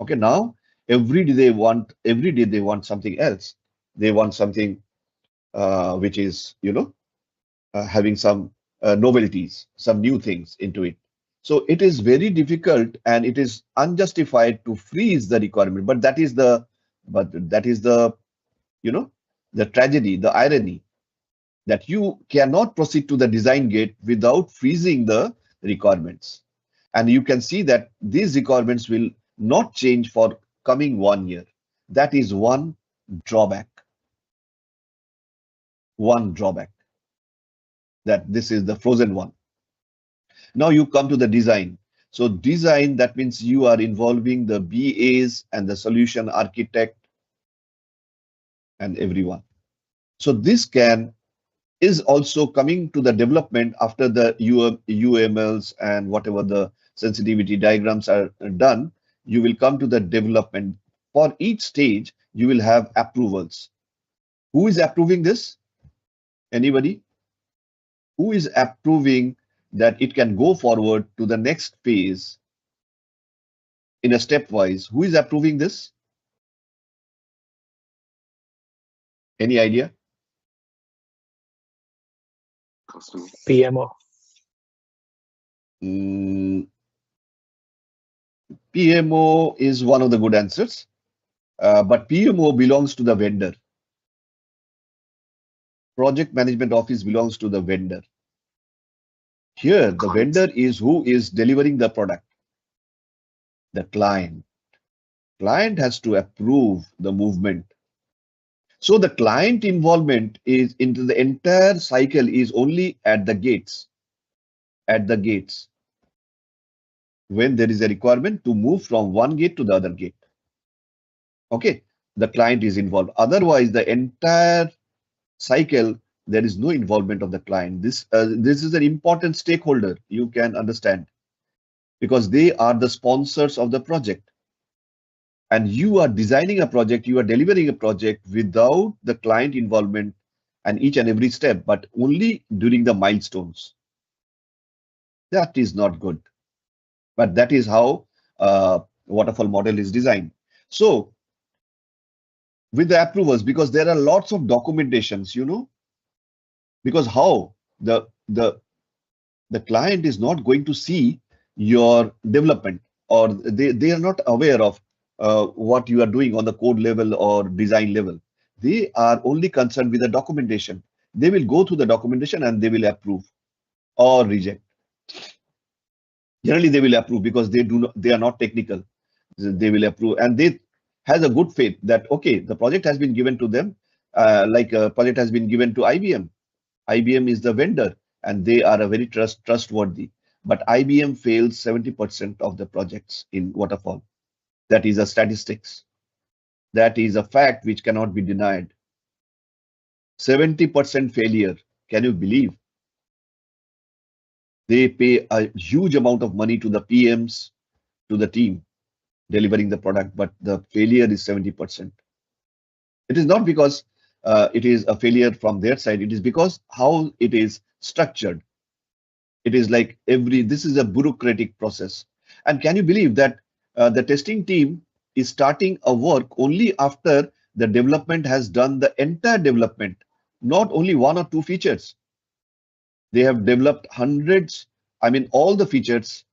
Okay, now every day they want something else. They want something which is, having some novelties, some new things into it. So it is very difficult and it is unjustified to freeze the requirement. But that is the the tragedy, the irony, that you cannot proceed to the design gate without freezing the requirements. And you can see that these requirements will not change for coming 1 year. That is one drawback. one drawback, that this is the frozen one. Now you come to the design. So design, that means you are involving the BAs and the solution architect and everyone. So this is also coming to the development after the UMLs and whatever the sensitivity diagrams are done. You will come to the development. For each stage, you will have approvals. Who is approving this? Anybody? Who is approving that it can go forward to the next phase in a stepwise? Who is approving this? Any idea? PMO. PMO is one of the good answers, but PMO belongs to the vendor. Project Management Office belongs to the vendor. Here, the vendor is who is delivering the product. The client. Client has to approve the movement. So the client involvement is into the entire cycle is only at the gates. At the gates. When there is a requirement to move from one gate to the other gate. Okay, the client is involved. Otherwise, the entire cycle, there is no involvement of the client. This is an important stakeholder, you can understand, because they are the sponsors of the project. And you are designing a project, you are delivering a project without the client involvement and each and every step, but only during the milestones. That is not good. But that is how waterfall model is designed. So with the approvals, because there are lots of documentations, you know, because how the client is not going to see your development, or they are not aware of what you are doing on the code level or design level. They are only concerned with the documentation. They will go through the documentation and they will approve or reject. Generally, they will approve because they are not technical. They will approve, and they has a good faith that okay, the project has been given to them, like a project has been given to IBM. IBM is the vendor, and they are a very trustworthy. But IBM fails 70% of the projects in Waterfall. That is a statistics. That is a fact which cannot be denied. 70% failure. Can you believe? They pay a huge amount of money to the PMs, to the team delivering the product, but the failure is 70%. It is not because it is a failure from their side. It is because how it is structured. It is like this is a bureaucratic process. And can you believe that the testing team is starting a work only after the development has done the entire development, not only one or two features. They have developed hundreds, I mean, all the features.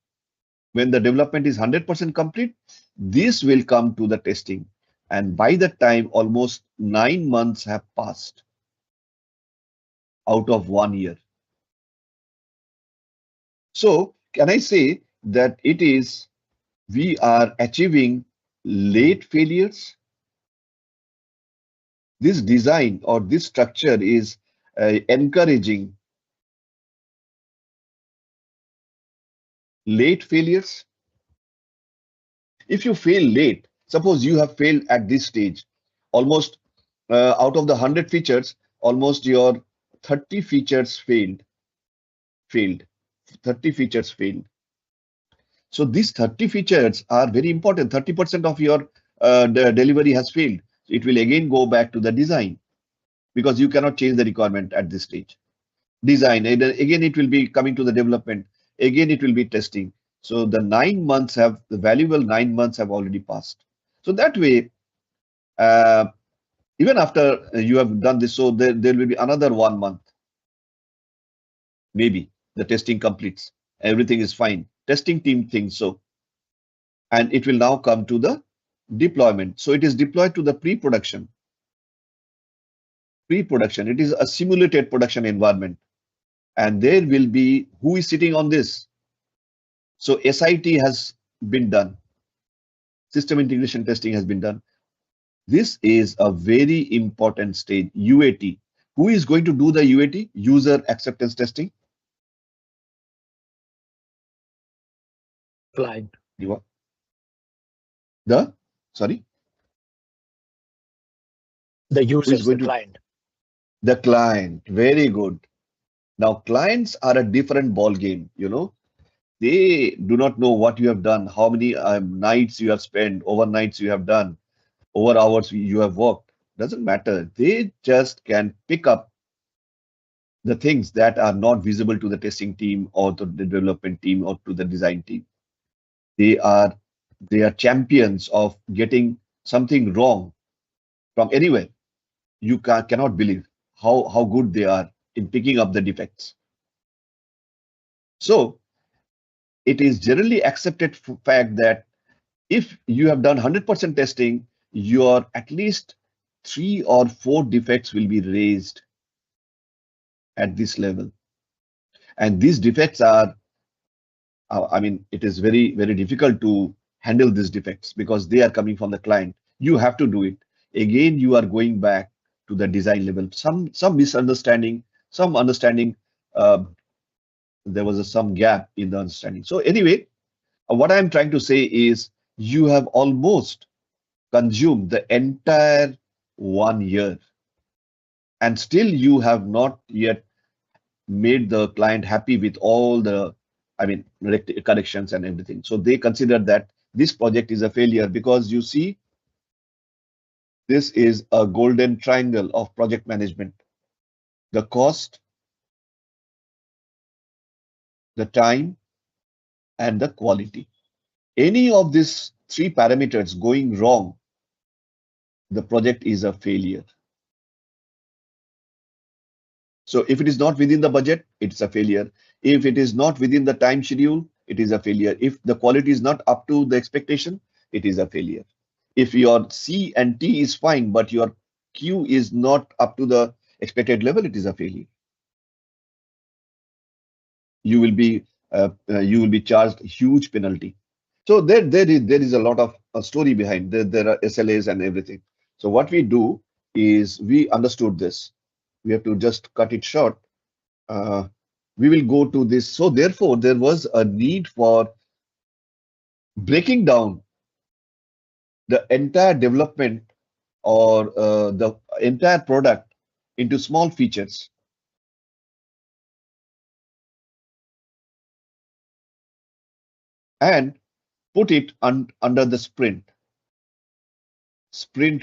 When the development is 100% complete, this will come to the testing. And by that time, almost 9 months have passed out of 1 year. So can I say that we are achieving late failures? This design or this structure is encouraging late failures. If you fail late, suppose you have failed at this stage, almost out of the 100 features, almost your 30 features failed. 30 features failed. So these 30 features are very important. 30% of your the delivery has failed. It will again go back to the design because you cannot change the requirement at this stage. Design, and again it will be coming to the development. Again it will be testing. So the 9 months the valuable 9 months have already passed. So that way, even after you have done this, so there will be another 1 month. Maybe the testing completes. Everything is fine. Testing team thinks so. And it will now come to the deployment. So it is deployed to the pre-production. Pre-production, it is a simulated production environment. And there will be who is sitting on this. So SIT has been done. System integration testing has been done. This is a very important stage, UAT. Who is going to do the UAT, user acceptance testing? Client. Sorry? The Who is users, going the to? client. The client. Very good. Now, clients are a different ball game, They do not know what you have done, how many nights you have spent, overnights you have done, over hours you have worked. Doesn't matter. They just can pick up the things that are not visible to the testing team or to the development team or to the design team. They are champions of getting something wrong from anywhere. You cannot believe how good they are in picking up the defects. So it is generally accepted fact that if you have done 100% testing, your at least 3 or 4 defects will be raised at this level. And these defects are, it is very, very difficult to handle these defects because they are coming from the client. You have to do it. Again, you are going back to the design level. Some misunderstanding, some understanding, there was some gap in the understanding. So anyway, what I'm trying to say is you have almost consumed the entire 1 year and still you have not yet made the client happy with all the corrections and everything. So they consider that this project is a failure because you see, this is a golden triangle of project management: the cost, the time, and the quality. Any of these 3 parameters going wrong, the project is a failure. So if it is not within the budget, it's a failure. If it is not within the time schedule, it is a failure. If the quality is not up to the expectation, it is a failure. If your C and T is fine, but your Q is not up to the expected level, it is a failure. You will be charged huge penalty. So there is a lot of story behind. There are SLAs and everything. So what we do is we understood this. We have to just cut it short. We will go to this. So therefore, there was a need for breaking down the entire development or the entire product into small features. And put it under the sprint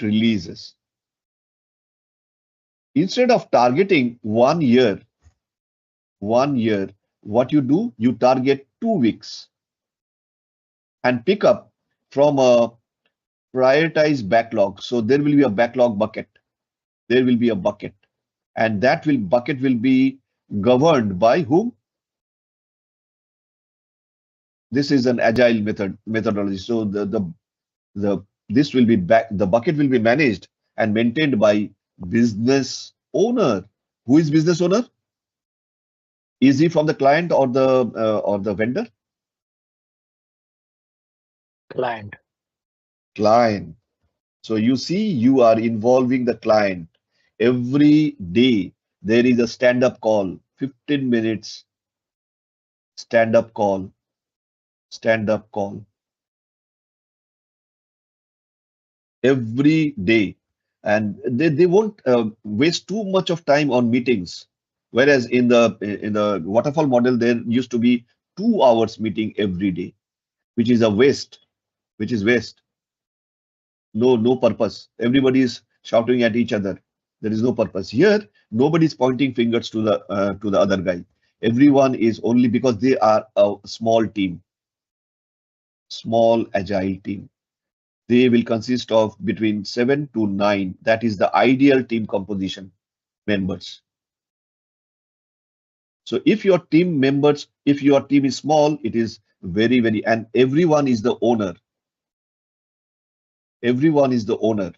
releases. Instead of targeting 1 year, what you do, you target 2 weeks and pick up from a prioritized backlog. So there will be a backlog bucket. There will be a bucket, and that bucket will be governed by whom? This is an agile methodology. So this will be the bucket will be managed and maintained by business owner. Who is business owner? Is he from the client or the vendor? Client. Client. So you see, you are involving the client. Every day there is a stand-up call, 15 minutes stand-up call. Every day. And they won't waste too much of time on meetings. Whereas in the waterfall model, there used to be 2 hours meeting every day, which is a waste, No purpose. Everybody is shouting at each other. There is no purpose. Here, nobody is pointing fingers to the other guy. Everyone is only because they are a small team, small agile team. They will consist of between 7 to 9. That is the ideal team composition members. So if your team is small, it is very, very, and everyone is the owner. Everyone is the owner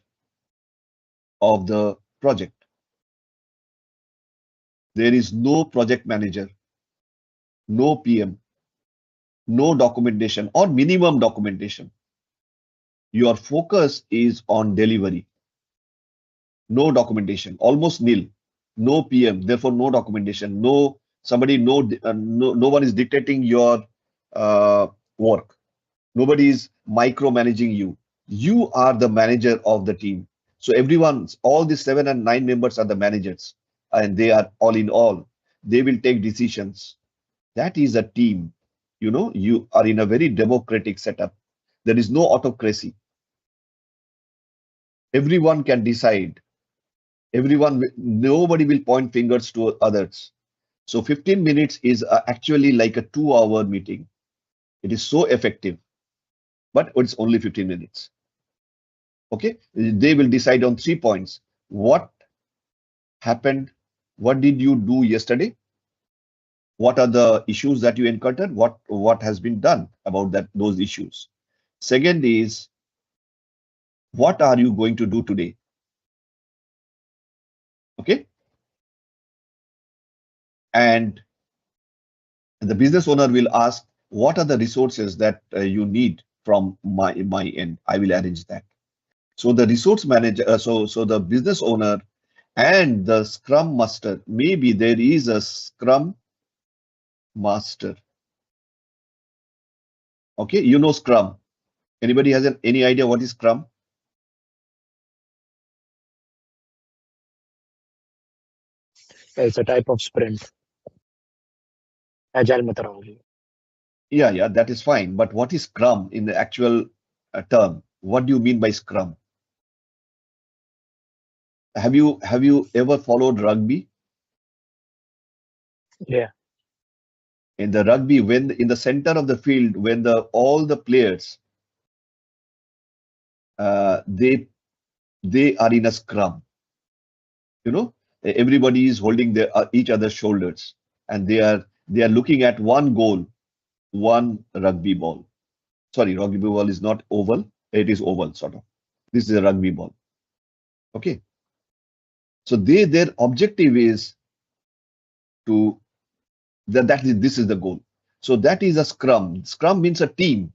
of the project. There is no project manager, no PM, no documentation or minimum documentation. Your focus is on delivery. No documentation, almost nil. no PM, therefore no documentation, no somebody, no one is dictating your work. Nobody is micromanaging you. You are the manager of the team. So everyone, all the 7 and 9 members are the managers, and they are all in all. They will take decisions. That is a team. You are in a very democratic setup. There is no autocracy. Everyone can decide. Nobody will point fingers to others. So 15 minutes is actually like a 2-hour meeting. It is so effective, but it's only 15 minutes. Okay, they will decide on 3 points. What happened? What did you do yesterday? What are the issues that you encountered? What has been done about those issues? Second is, what are you going to do today? Okay, and the business owner will ask, what are the resources that you need from my end? I will arrange that. So the resource manager, so the business owner and the scrum master, maybe there is a scrum master. Okay, Scrum. Anybody has any idea what is Scrum? It's a type of sprint, agile methodology. Yeah, that is fine. But what is Scrum in the actual term? What do you mean by Scrum? Have you ever followed rugby? Yeah. In the rugby, when in the center of the field, when all the players they are in a scrum. Everybody is holding each other's shoulders, and they are looking at one goal, one rugby ball. Sorry, rugby ball is not oval. It is oval, sort of. This is a rugby ball. Okay. So their objective is to this is the goal. So that is a scrum. Scrum means a team.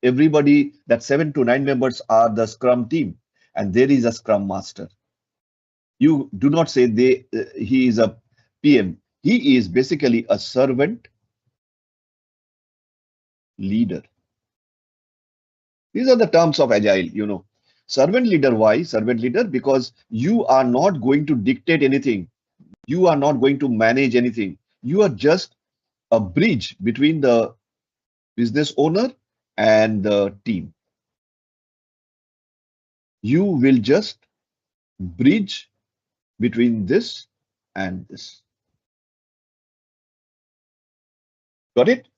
Everybody, that 7 to 9 members are the scrum team, and there is a scrum master. You do not say he is a PM. He is basically a servant leader. These are the terms of Agile, Servant leader, why? Servant leader, because you are not going to dictate anything. You are not going to manage anything. You are just a bridge between the business owner and the team. You will just bridge between this and this. Got it?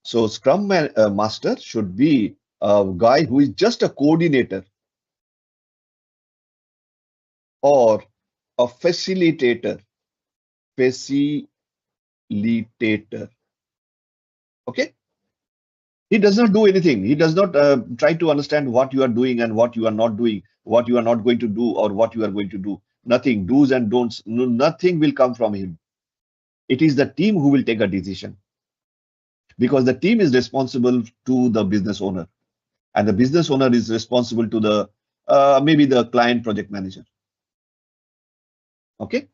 So Scrum Master should be a guy who is just a coordinator or a facilitator. Okay? He does not do anything. He does not try to understand what you are doing and what you are not doing, what you are not going to do or what you are going to do. Nothing, do's and don'ts, nothing will come from him. It is the team who will take a decision, because the team is responsible to the business owner, and the business owner is responsible to the maybe the client project manager. Okay,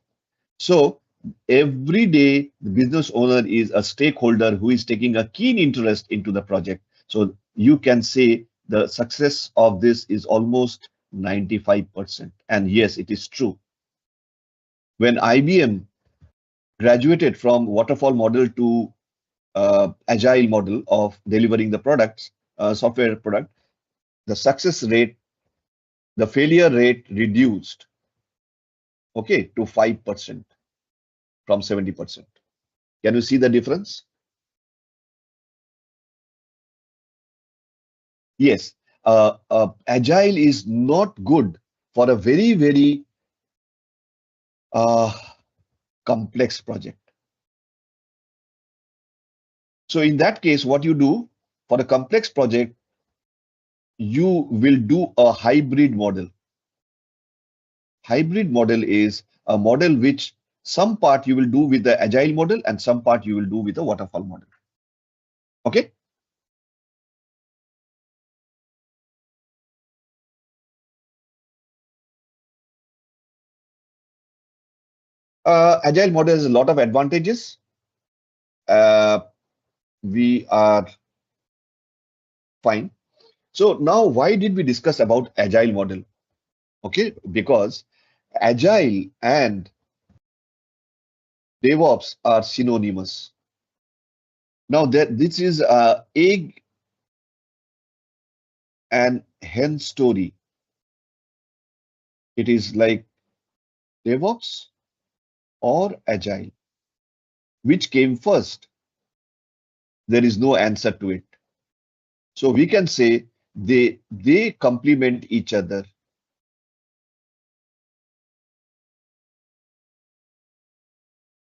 so every day the business owner is a stakeholder who is taking a keen interest into the project. So you can say the success of this is almost 95%. And yes, it is true. When IBM graduated from waterfall model to agile model of delivering the products, software product, the success rate, the failure rate reduced, okay, to 5% from 70%. Can you see the difference? Yes, agile is not good for a very, very complex project. So in that case, what you do for a complex project, you will do a hybrid model. Hybrid model is a model which some part you will do with the agile model and some part you will do with the waterfall model. Okay. Agile model has a lot of advantages. We are fine. So now, why did we discuss about agile model? Okay, because agile and DevOps are synonymous. Now that this is a egg and hen story. It is like DevOps or agile. Which came first? There is no answer to it. So we can say they complement each other.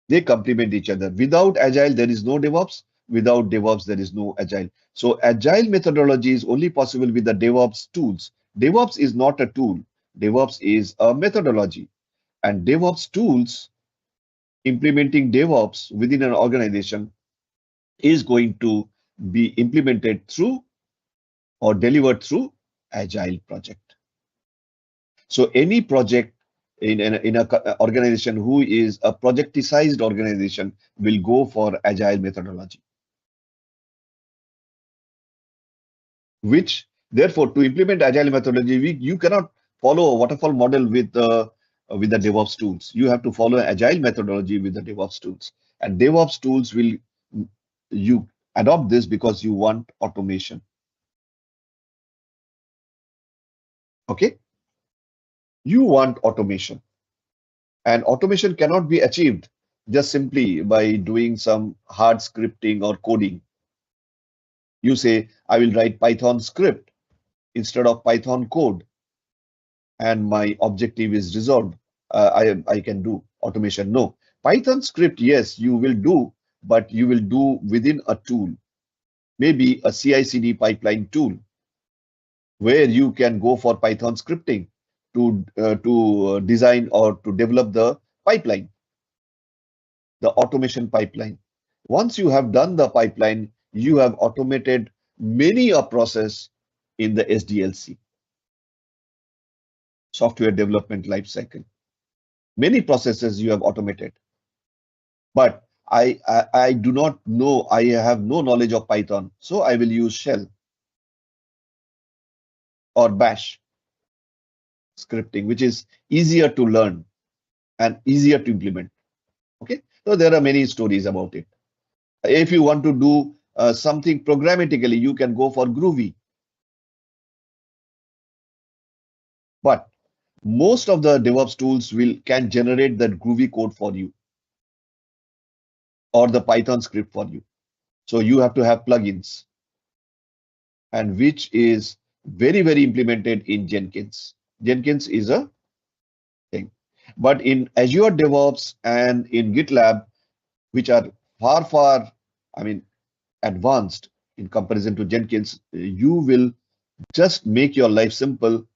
They complement each other. Without agile, there is no DevOps. Without DevOps, there is no agile. So agile methodology is only possible with the DevOps tools. DevOps is not a tool. DevOps is a methodology. And DevOps tools, implementing DevOps within an organization, is going to be implemented through or delivered through agile project. So any project in a organization who is a projecticized organization will go for agile methodology, which therefore to implement agile methodology, you cannot follow a waterfall model with the DevOps tools. You have to follow agile methodology with the DevOps tools. And DevOps tools will you adopt this because you want automation. Okay? You want automation. And automation cannot be achieved just simply by doing some hard scripting or coding. You say, I will write Python script instead of Python code, and my objective is resolved. I can do automation. No. Python script, yes, you will do, but you will do within a tool, maybe a CI/CD pipeline tool, where you can go for Python scripting to design or to develop the pipeline, the automation pipeline. Once you have done the pipeline, you have automated many a process in the SDLC, software development lifecycle. Many processes you have automated. But I do not know, I have no knowledge of Python, so I will use shell or bash scripting, which is easier to learn and easier to implement. Okay, so there are many stories about it. If you want to do something programmatically, you can go for Groovy. But most of the DevOps tools can generate that Groovy code for you or the Python script for you. So you have to have plugins, and which is very, very implemented in Jenkins. Jenkins is a thing. But in Azure DevOps and in GitLab, which are far, far, I mean, advanced in comparison to Jenkins, you will just make your life simple.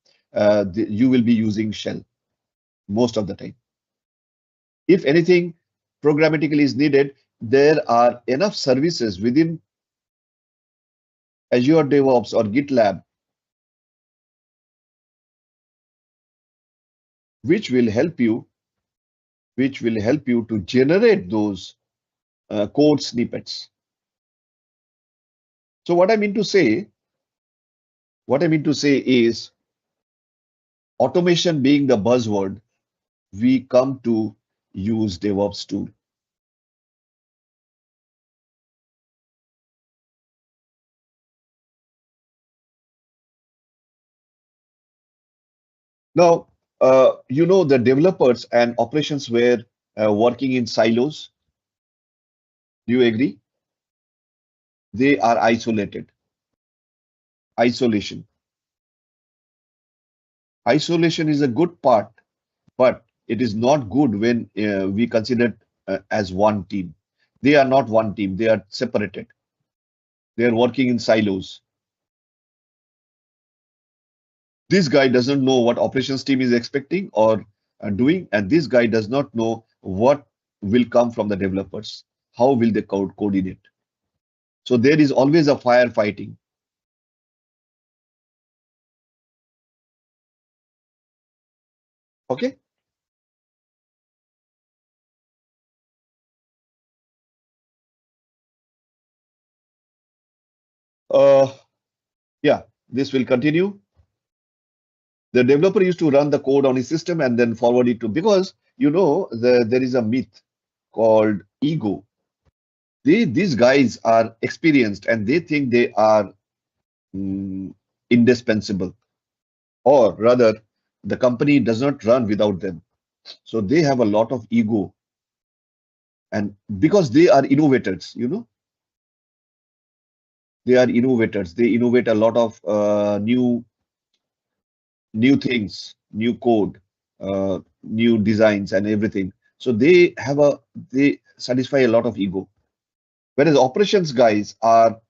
You will be using shell most of the time. If anything programmatically is needed, there are enough services within Azure DevOps or GitLab which will help you to generate those code snippets. So what I mean to say is, automation being the buzzword, we come to use DevOps tool. Now, the developers and operations were working in silos. Do you agree? They are isolated. Isolation is a good part, but it is not good when we consider as one team. They are not one team. They are separated. They are working in silos. This guy doesn't know what operations team is expecting or doing, and this guy does not know what will come from the developers. How will they coordinate? So there is always a firefighting. Okay. Yeah, this will continue. The developer used to run the code on his system and then forward it to, because there is a myth called ego. These guys are experienced and they think they are indispensable, or rather, the company does not run without them. So they have a lot of ego, and because they are innovators, they are innovators. They innovate a lot of new things, new code, new designs, and everything. So they satisfy a lot of ego. Whereas operations guys are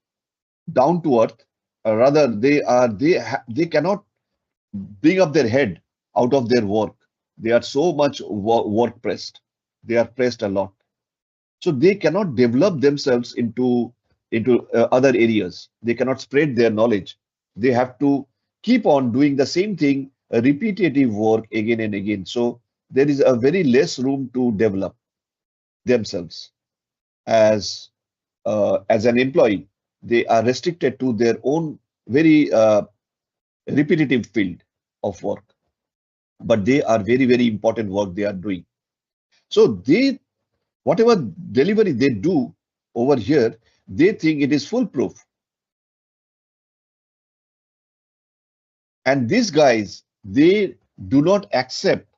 down to earth, rather they cannot bring up their head out of their work. They are so much work pressed. They are pressed a lot, so they cannot develop themselves into other areas. They cannot spread their knowledge. They have to keep on doing the same thing, a repetitive work again and again. So there is a very less room to develop themselves as an employee. They are restricted to their own very repetitive field of work, but they are very, very important work they are doing. So whatever delivery they do over here, they think it is foolproof. And these guys, they do not accept,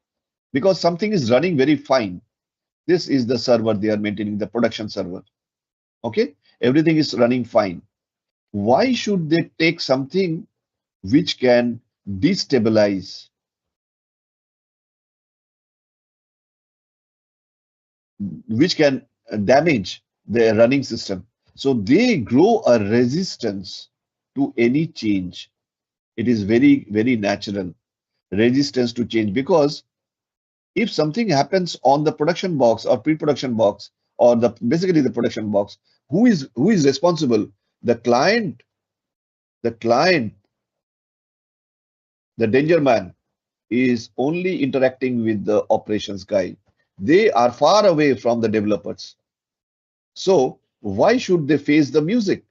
because something is running very fine. This is the server they are maintaining, the production server. Okay, everything is running fine. Why should they take something which can destabilize, which can damage their running system? So they grow a resistance to any change. It is very, very natural resistance to change, because if something happens on the production box or pre-production box, or basically the production box, who is responsible? The client, the client, the danger man is only interacting with the operations guy. They are far away from the developers. So why should they face the music?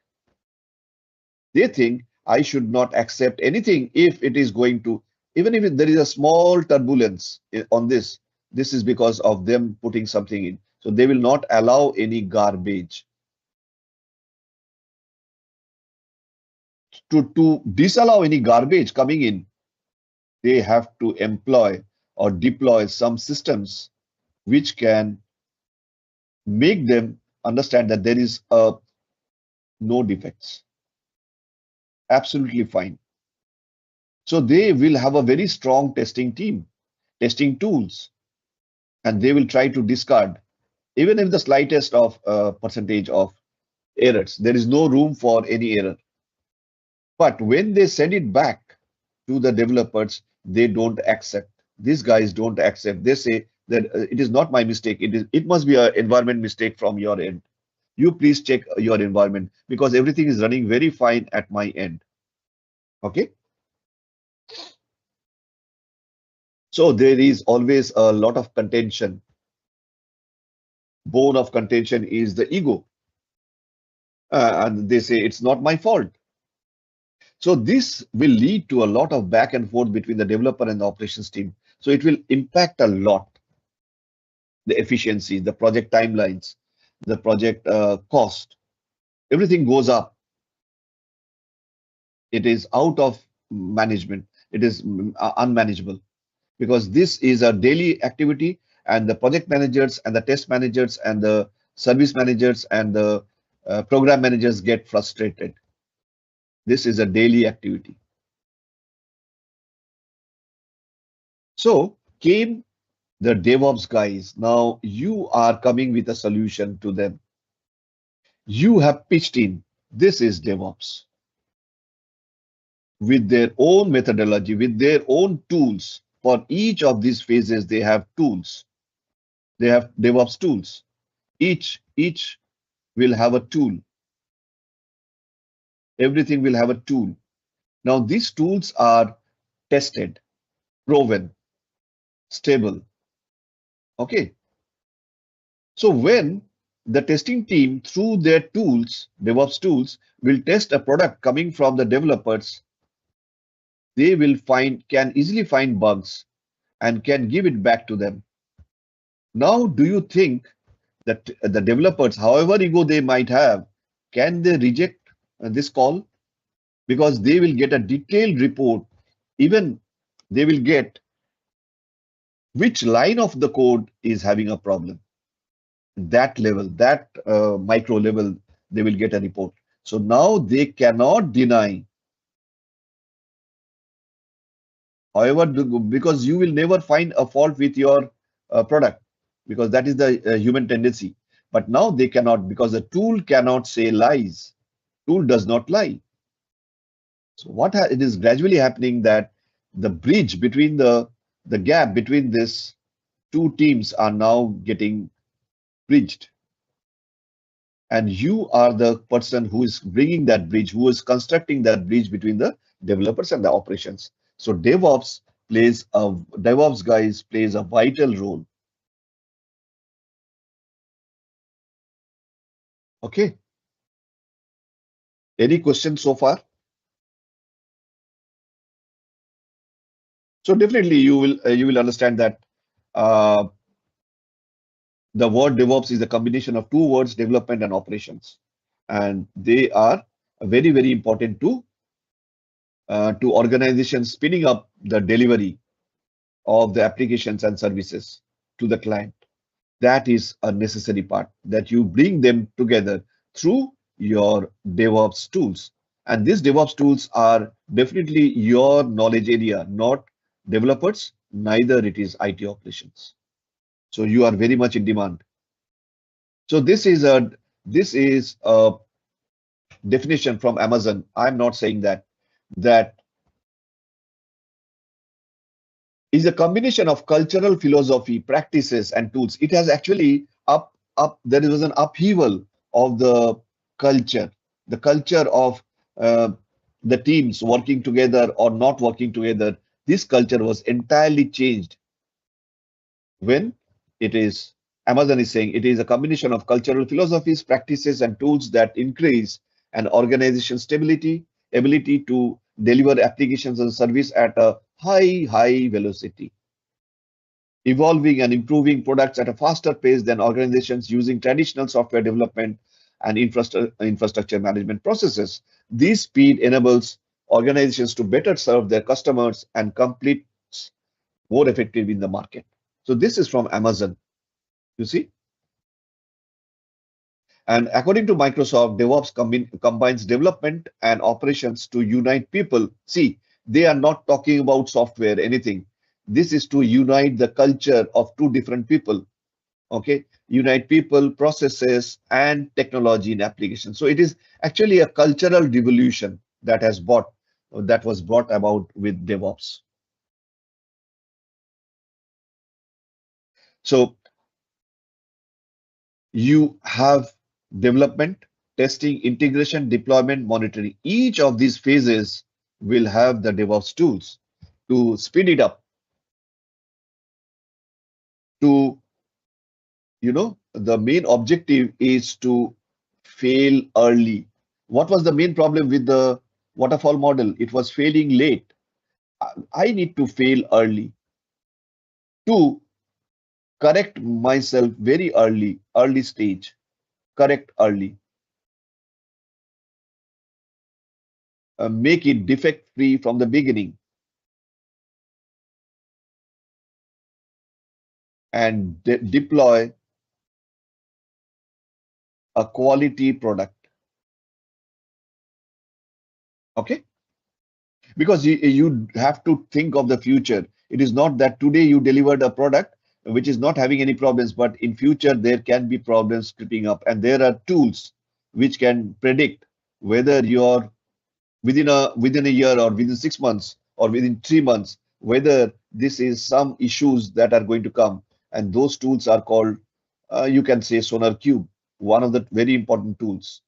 They think I should not accept anything if it is going to, even if there is a small turbulence on this. This is because of them putting something in. So they will not allow any garbage. To disallow any garbage coming in, they have to employ or deploy some systems which can make them understand that there is no defects. Absolutely fine. So they will have a very strong testing team, testing tools, and they will try to discard even if the slightest of percentage of errors. There is no room for any error. But when they send it back to the developers, they don't accept. These guys don't accept. They say that it is not my mistake. It must be an environment mistake from your end. You please check your environment, because everything is running very fine at my end. Okay. So there is always a lot of contention. Bone of contention is the ego. And they say it's not my fault. So this will lead to a lot of back and forth between the developer and the operations team. So it will impact a lot the efficiency, the project timelines, the project cost. Everything goes up. It is out of management. It is unmanageable, because this is a daily activity, and the project managers and the test managers and the service managers and the program managers get frustrated. This is a daily activity. So came the DevOps guys. Now you are coming with a solution to them. You have pitched in. This is DevOps with their own methodology, with their own tools. For each of these phases, they have tools. They have DevOps tools. Each will have a tool. Everything will have a tool. Now these tools are tested, proven, stable. Okay. So when the testing team through their tools, DevOps tools, will test a product coming from the developers. They can easily find bugs and can give it back to them. Now, do you think that the developers, however ego they might have, can they reject this call? Because they will get a detailed report. Even they will get which line of the code is having a problem. That level, that micro level, they will get a report. So now they cannot deny. However, because you will never find a fault with your product, because that is the human tendency. But now they cannot, because the tool cannot say lies. Tool does not lie. So what it is gradually happening that the bridge between the gap between these two teams are now getting bridged. And you are the person who is bringing that bridge, who is constructing that bridge between the developers and the operations. So DevOps guys plays a vital role. Okay. Any questions so far? So definitely you will understand that the word DevOps is a combination of two words, development and operations, and they are very, very important to organizations spinning up the delivery of the applications and services to the client. That is a necessary part, that you bring them together through your DevOps tools. And these DevOps tools are definitely your knowledge area, not developers, neither it is IT operations. So you are very much in demand. So this is a definition from Amazon. I'm not saying that is a combination of cultural philosophy, practices, and tools. It has actually there was an upheaval of the culture of the teams working together or not working together. This culture was entirely changed when Amazon is saying it is a combination of cultural philosophies, practices, and tools that increase an organization's stability, ability to deliver applications and service at a high velocity, evolving and improving products at a faster pace than organizations using traditional software development and infrastructure management processes. This speed enables organizations to better serve their customers and compete more effectively in the market. So this is from Amazon, you see. And according to Microsoft, DevOps combines development and operations to unite people. See, they are not talking about software, anything. This is to unite the culture of two different people. Okay, unite people, processes, and technology in applications. So it is actually a cultural revolution that was brought about with DevOps. So you have development, testing, integration, deployment, monitoring. Each of these phases will have the DevOps tools to speed it up, to, the main objective is to fail early. What was the main problem with the waterfall model? It was failing late. I need to fail early to correct myself very early stage, correct early, make it defect free from the beginning, and deploy a quality product. Okay, because you have to think of the future. It is not that today you delivered a product which is not having any problems, but in future there can be problems creeping up, and there are tools which can predict whether you're within a year or within 6 months or within 3 months, whether this is some issues that are going to come. And those tools are called, you can say, Sonar Cube, one of the very important tools,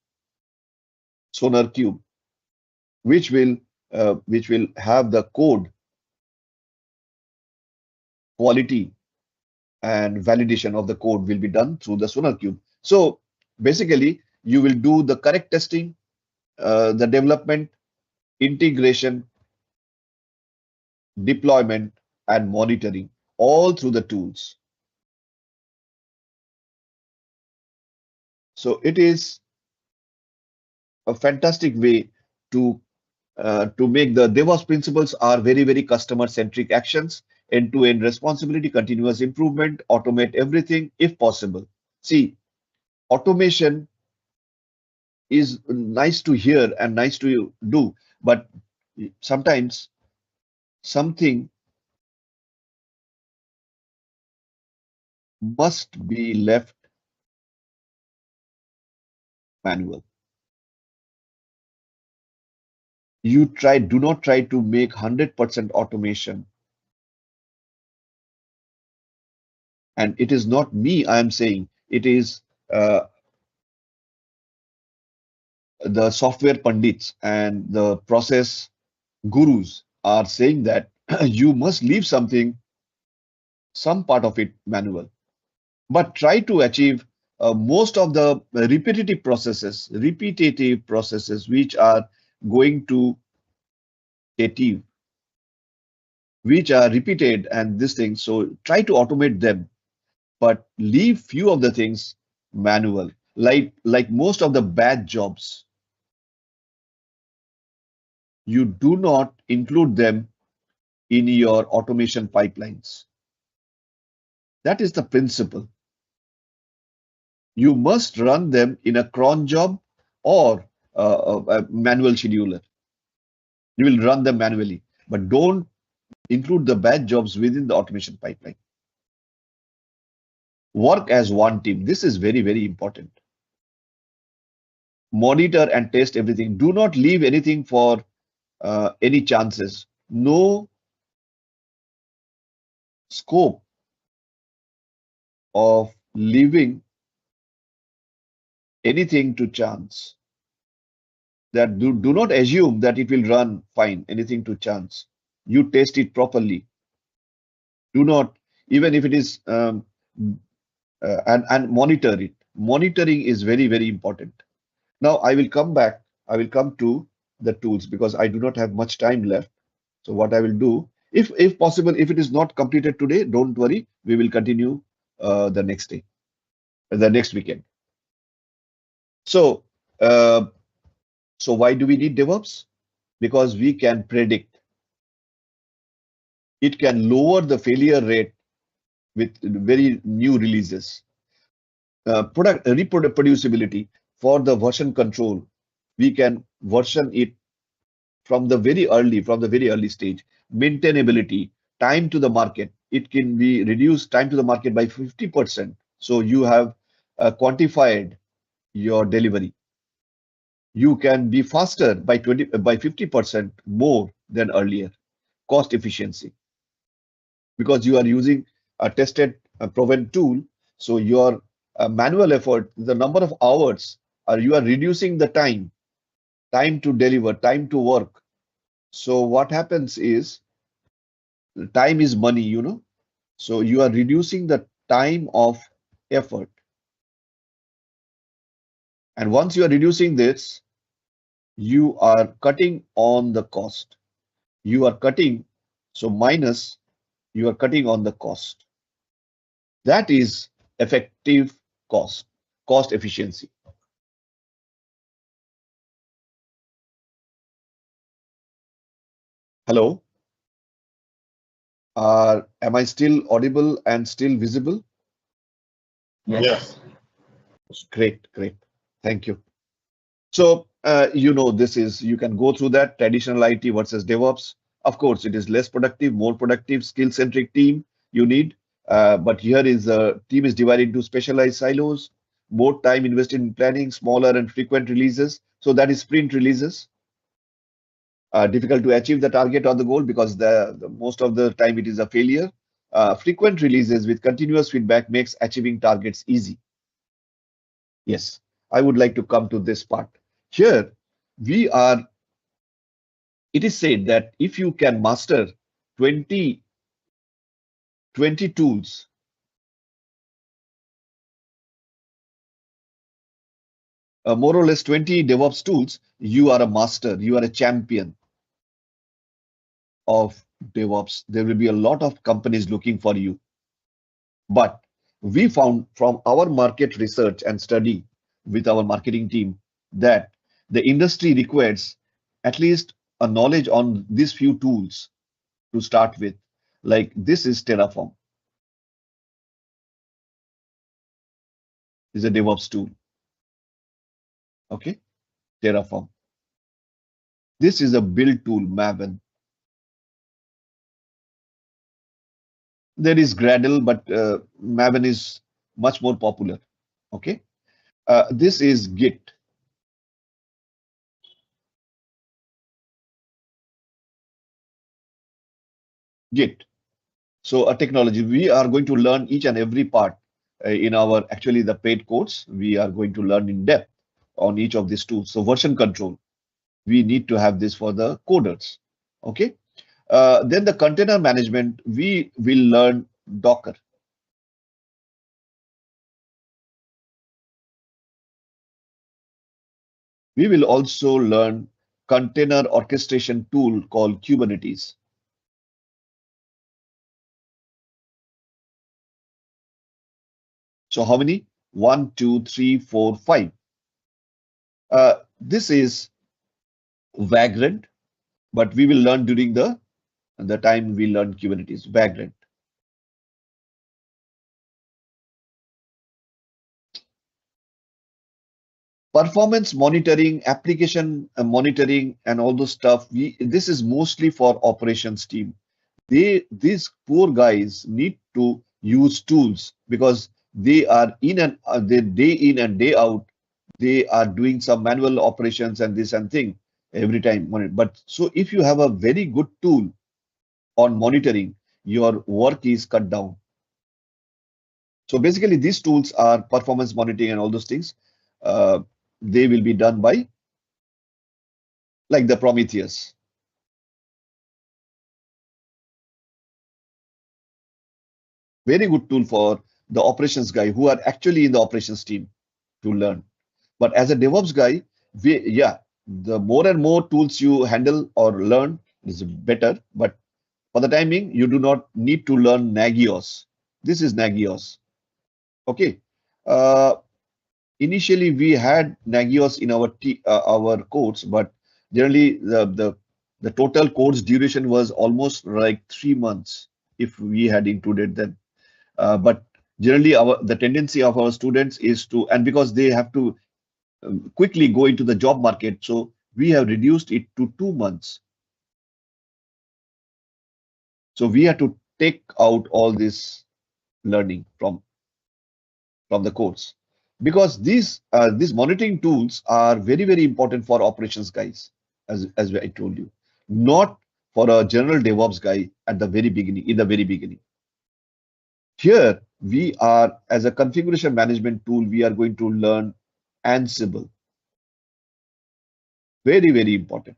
Sonar Cube, which will have the code quality and validation of the code will be done through the Sonar Cube. So Basically, you will do the correct testing, the development, integration, deployment, and monitoring all through the tools. So it is a fantastic way to make the DevOps principles are very, very customer-centric actions, end-to-end responsibility, continuous improvement, automate everything if possible. See, automation is nice to hear and nice to do, but sometimes something must be left manual. Do not try to make 100% automation. And it is not me, I am saying, it is the software pundits and the process gurus are saying that you must leave some part of it manual, but try to achieve most of the repetitive processes which are going to achieve, which are repeated and this thing. So try to automate them, but leave few of the things manual, like most of the bad jobs. You do not include them in your automation pipelines. That is the principle. You must run them in a cron job or a manual scheduler. You will run them manually, but don't include the bad jobs within the automation pipeline. Work as one team. This is very, very important. Monitor and test everything. Do not leave anything for any chances. No scope of leaving anything to chance. That do not assume that it will run fine, anything to chance. You test it properly. Do not, even if it is, and monitor it. Monitoring is very, very important. Now I will come back. I will come to the tools because I do not have much time left. So what I will do, if possible, if it is not completed today, don't worry. We will continue the next day, the next weekend. So, so why do we need DevOps? Because we can predict. It can lower the failure rate with very new releases. Product reproducibility for the version control. We can version it from the very early stage. Maintainability, time to the market. It can be reduced time to the market by 50%. So you have quantified your delivery. You can be faster by 50% more than earlier. Cost efficiency, because you are using a tested, proven tool. So your manual effort, the number of hours, you are reducing the time to deliver, time to work. So what happens is, time is money, you know. So you are reducing the time of effort. And once you are reducing this, you are cutting on the cost. You are cutting, so minus, you are cutting on the cost. That is effective cost efficiency. Hello? Am I still audible and still visible? Yes. Great, great. Thank you. So, you know, you can go through that traditional IT versus DevOps. Of course, it is less productive, more productive, skill-centric team you need. But here is the team is divided into specialized silos, more time invested in planning, smaller and frequent releases. So that is sprint releases. Difficult to achieve the target or the goal because the most of the time it is a failure. Frequent releases with continuous feedback makes achieving targets easy. Yes, I would like to come to this part. Here, it is said that if you can master 20 tools, more or less 20 DevOps tools, you are a master, you are a champion of DevOps. There will be a lot of companies looking for you. But we found from our market research and study with our marketing team that the industry requires at least a knowledge on these few tools to start with. Like this is Terraform, is a DevOps tool. Okay, Terraform. This is a build tool, Maven. There is Gradle, but Maven is much more popular. Okay, this is Git. Git. So a technology, we are going to learn each and every part in our actually the paid course. We are going to learn in depth on each of these tools. So version control, we need to have this for the coders. Okay. Then the container management, we will learn Docker. We will also learn container orchestration tool called Kubernetes. So how many? 1, 2, 3, 4, 5. This is Vagrant, but we will learn during the time we learn Kubernetes, Vagrant. Performance monitoring, application monitoring, and all those stuff. This is mostly for operations team. These poor guys need to use tools because they are they day in and day out. They are doing some manual operations and this and thing every time. But so if you have a very good tool on monitoring, your work is cut down. So basically, these tools are performance monitoring and all those things. They will be done by like the Prometheus. Very good tool for the operations guy who are actually in the operations team to learn. But as a DevOps guy, the more and more tools you handle or learn is better. But for the timing, you do not need to learn Nagios. This is Nagios. Okay. Initially, we had Nagios in our course, but generally the total course duration was almost like 3 months if we had included them. But generally, the tendency of our students is to, and because they have to quickly go into the job market, so we have reduced it to 2 months. So we have to take out all this learning from the course, because these monitoring tools are very important for operations guys, as I told you, not for a general DevOps guy at the very beginning. In the very beginning, here we are, as a configuration management tool, we are going to learn Ansible. Very important.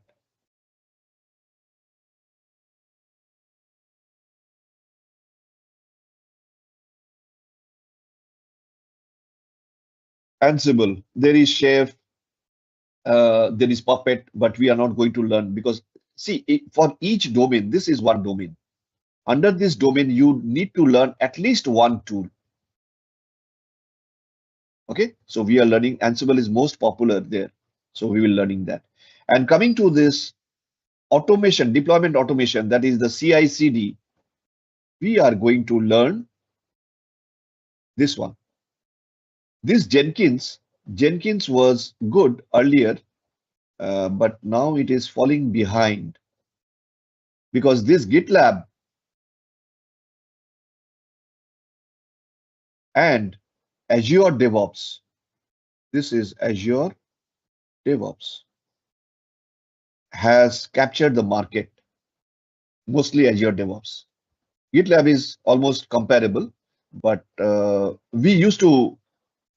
Ansible, there is Chef, there is Puppet, but we are not going to learn because see, for each domain, this is one domain. Under this domain, you need to learn at least one tool. Okay, so we are learning Ansible is most popular there. So we will learning that. And coming to this automation, deployment automation, that is the CI/CD, we are going to learn this one. This Jenkins was good earlier, but now it is falling behind because this GitLab and Azure DevOps, this is Azure DevOps, has captured the market, mostly Azure DevOps. GitLab is almost comparable, but we used to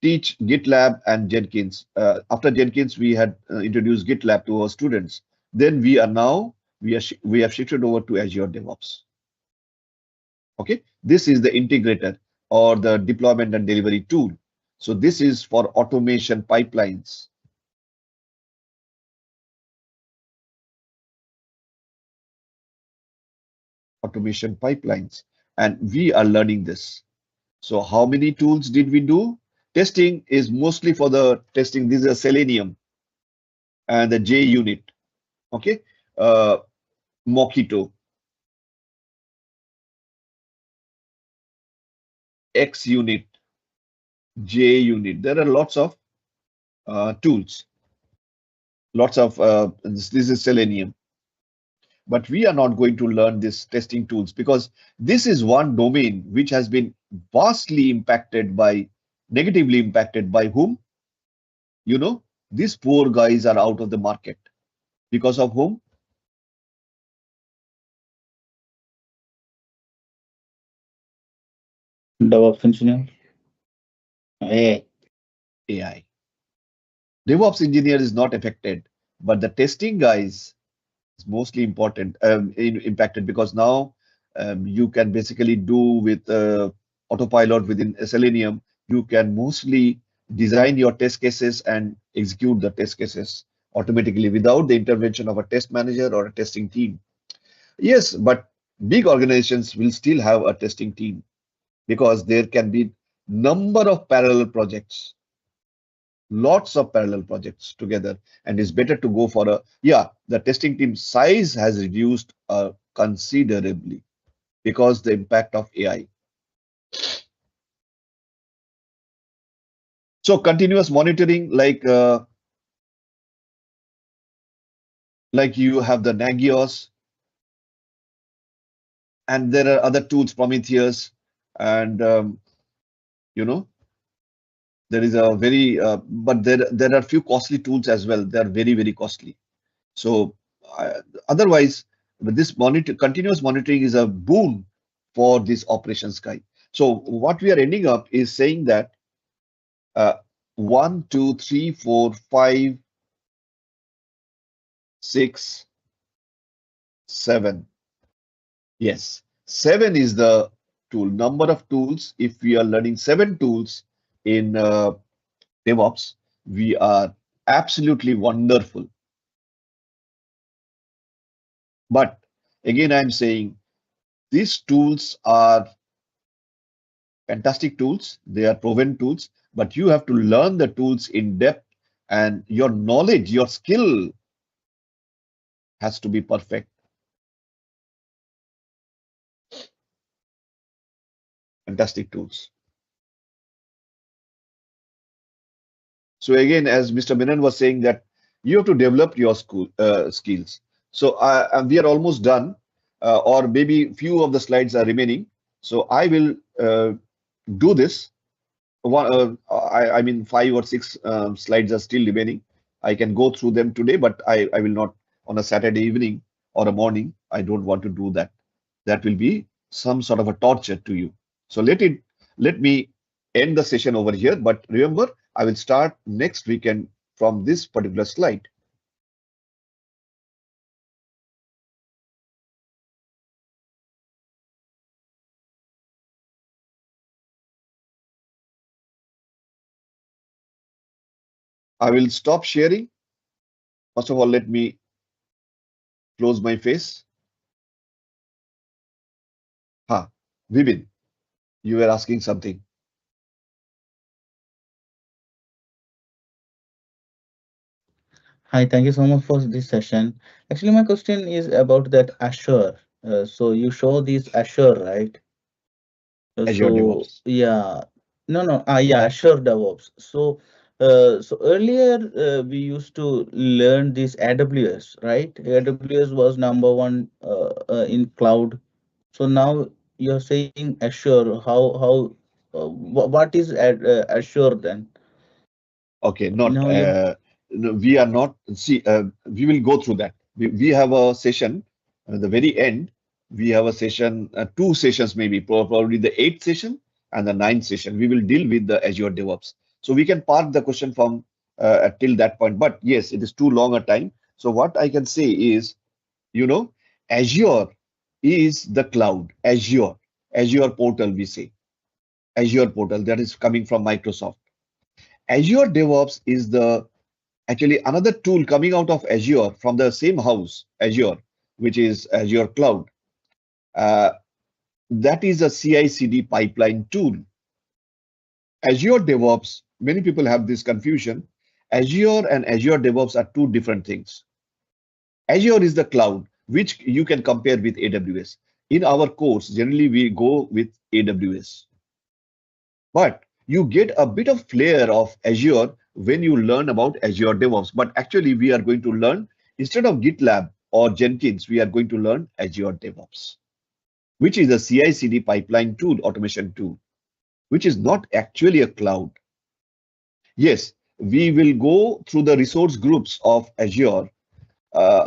teach GitLab and Jenkins. After Jenkins, we had introduced GitLab to our students. Then we have shifted over to Azure DevOps. Okay, this is the integrator or the deployment and delivery tool. So this is for automation pipelines. automation pipelines, and we are learning this. So how many tools did we do? Testing is mostly for the testing. This is a Selenium and the J unit. Okay, Mockito, X unit, J unit. There are lots of tools, lots of this is Selenium. But we are not going to learn this testing tools because this is one domain which has been vastly impacted by, negatively impacted by whom? You know, these poor guys are out of the market because of whom? DevOps engineer. Hey, AI. DevOps engineer is not affected, but the testing guys is mostly important, impacted because now you can basically do with autopilot within Selenium. You can mostly design your test cases and execute the test cases automatically without the intervention of a test manager or a testing team. Yes, but big organizations will still have a testing team because there can be number of parallel projects, lots of parallel projects together, and it's better to go for a, yeah, the testing team size has reduced considerably because the impact of AI. So continuous monitoring, like you have the Nagios, and there are other tools, Prometheus, and you know, there is a very but there are few costly tools as well. They are very, very costly. So otherwise, this continuous monitoring is a boon for this operations guy. So what we are ending up is saying that 1, 2, 3, 4, 5, 6, 7. Yes, 7 is the tool number of tools. If we are learning 7 tools in DevOps, we are absolutely wonderful. But again, I'm saying these tools are fantastic tools. They are proven tools, but you have to learn the tools in depth, and your knowledge, your skill has to be perfect. Fantastic tools. So again, as Mr. Menon was saying, that you have to develop your skills. So we are almost done, or maybe few of the slides are remaining. So I will do this. I mean, 5 or 6 slides are still remaining. I can go through them today, but I will not on a Saturday evening or a morning. I don't want to do that. That will be some sort of a torture to you. So let me end the session over here. But remember, I will start next weekend from this particular slide. I will stop sharing. First of all, let me close my face. Vibin, you were asking something. hi, thank you so much for this session. Actually, my question is about that Azure. So you show this Azure, right? Azure So DevOps. yeah, no, yeah, sure, DevOps. So earlier we used to learn this AWS, right? AWS was number one in cloud. So now you're saying Azure. What is Azure then? Okay, not Now you no, we are not. See, we will go through that. We have a session at the very end. We have a session, 2 sessions maybe, probably the 8th session and the 9th session. We will deal with the Azure DevOps. So we can park the question from till that point. But yes, it is too long a time. So what I can say is, you know, Azure is the cloud. Azure portal. We say Azure portal that is coming from Microsoft. Azure DevOps is the actually another tool coming out of Azure from the same house, Azure, which is Azure Cloud. Uh, that is a CI/CD pipeline tool. Azure DevOps, many people have this confusion. Azure and Azure DevOps are two different things. Azure is the cloud, which you can compare with AWS. In our course, generally we go with AWS. But you get a bit of flair of Azure when you learn about Azure DevOps. But actually, we are going to learn, instead of GitLab or Jenkins, we are going to learn Azure DevOps, which is a CI/CD pipeline tool, automation tool, which is not actually a cloud. Yes, we will go through the resource groups of Azure,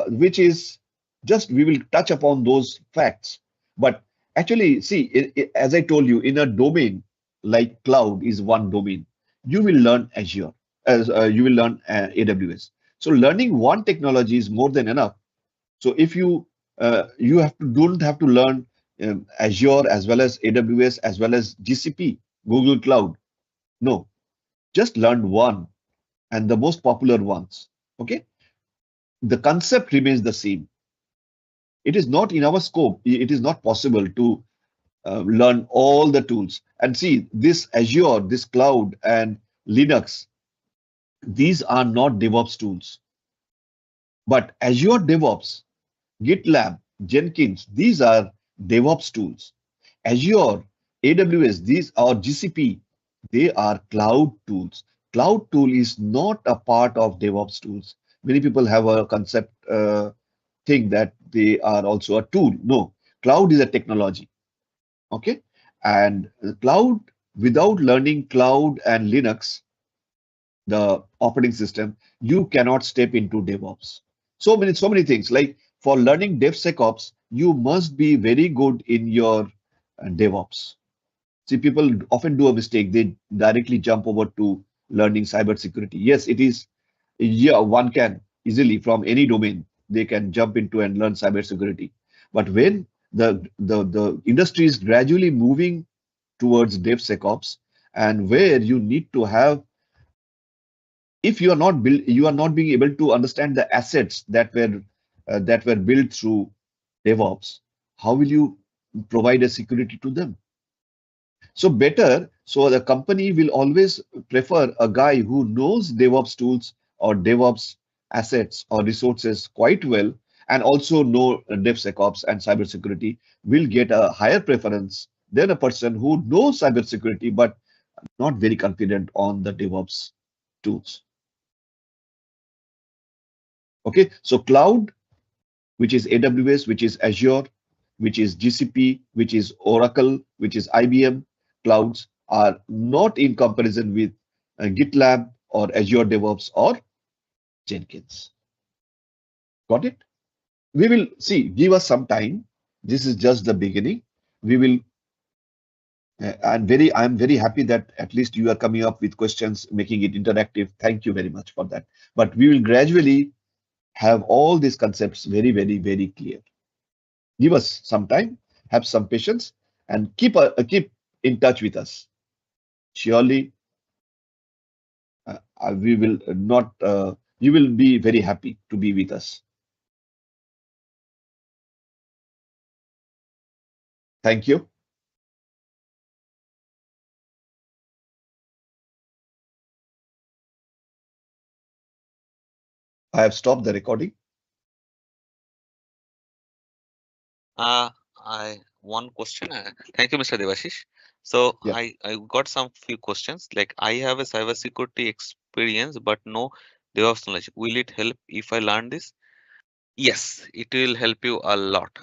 which is just, we will touch upon those facts. But actually, see, as I told you, in a domain like cloud is one domain, you will learn Azure, as you will learn AWS. So learning one technology is more than enough. So if you don't have to learn Azure as well as AWS as well as GCP, Google Cloud. No, just learn one and the most popular ones. Okay, the concept remains the same. It is not in our scope. It is not possible to learn all the tools. And see, this Azure, this cloud and Linux, these are not DevOps tools. But Azure DevOps, GitLab, Jenkins, these are DevOps tools. Azure, AWS, these are GCP, they are cloud tools. Cloud tool is not a part of DevOps tools. Many people have a concept think that they are also a tool. No, cloud is a technology. Okay, and cloud, without learning cloud and Linux, the operating system, you cannot step into DevOps. So many things. Like for learning DevSecOps, you must be very good in your DevOps. See, people often do a mistake. They directly jump over to learning cybersecurity. Yes, it is. Yeah, one can easily from any domain, they can jump into and learn cybersecurity. But when the industry is gradually moving towards DevSecOps, and where you need to have, if you are not you are not being able to understand the assets that were built through DevOps, how will you provide a security to them? So better, so the company will always prefer a guy who knows DevOps tools or DevOps assets or resources quite well, and also know DevSecOps and cybersecurity, will get a higher preference than a person who knows cybersecurity but not very confident on the DevOps tools. Okay, so cloud, which is AWS, which is Azure, which is GCP, which is Oracle, which is IBM clouds, are not in comparison with GitLab or Azure DevOps or Jenkins. Got it? We will see, give us some time. This is just the beginning. We will, I'm very happy that at least you are coming up with questions, making it interactive. Thank you very much for that. But we will gradually have all these concepts very clear. Give us some time, have some patience, and keep in touch with us. Surely, we will not. You will be very happy to be with us. Thank you. I have stopped the recording. I one question. Thank you, Mr. Devashish. So Yeah. I got some few questions. Like I have a cybersecurity experience, but no DevOps knowledge. Will it help if I learn this? Yes, it will help you a lot.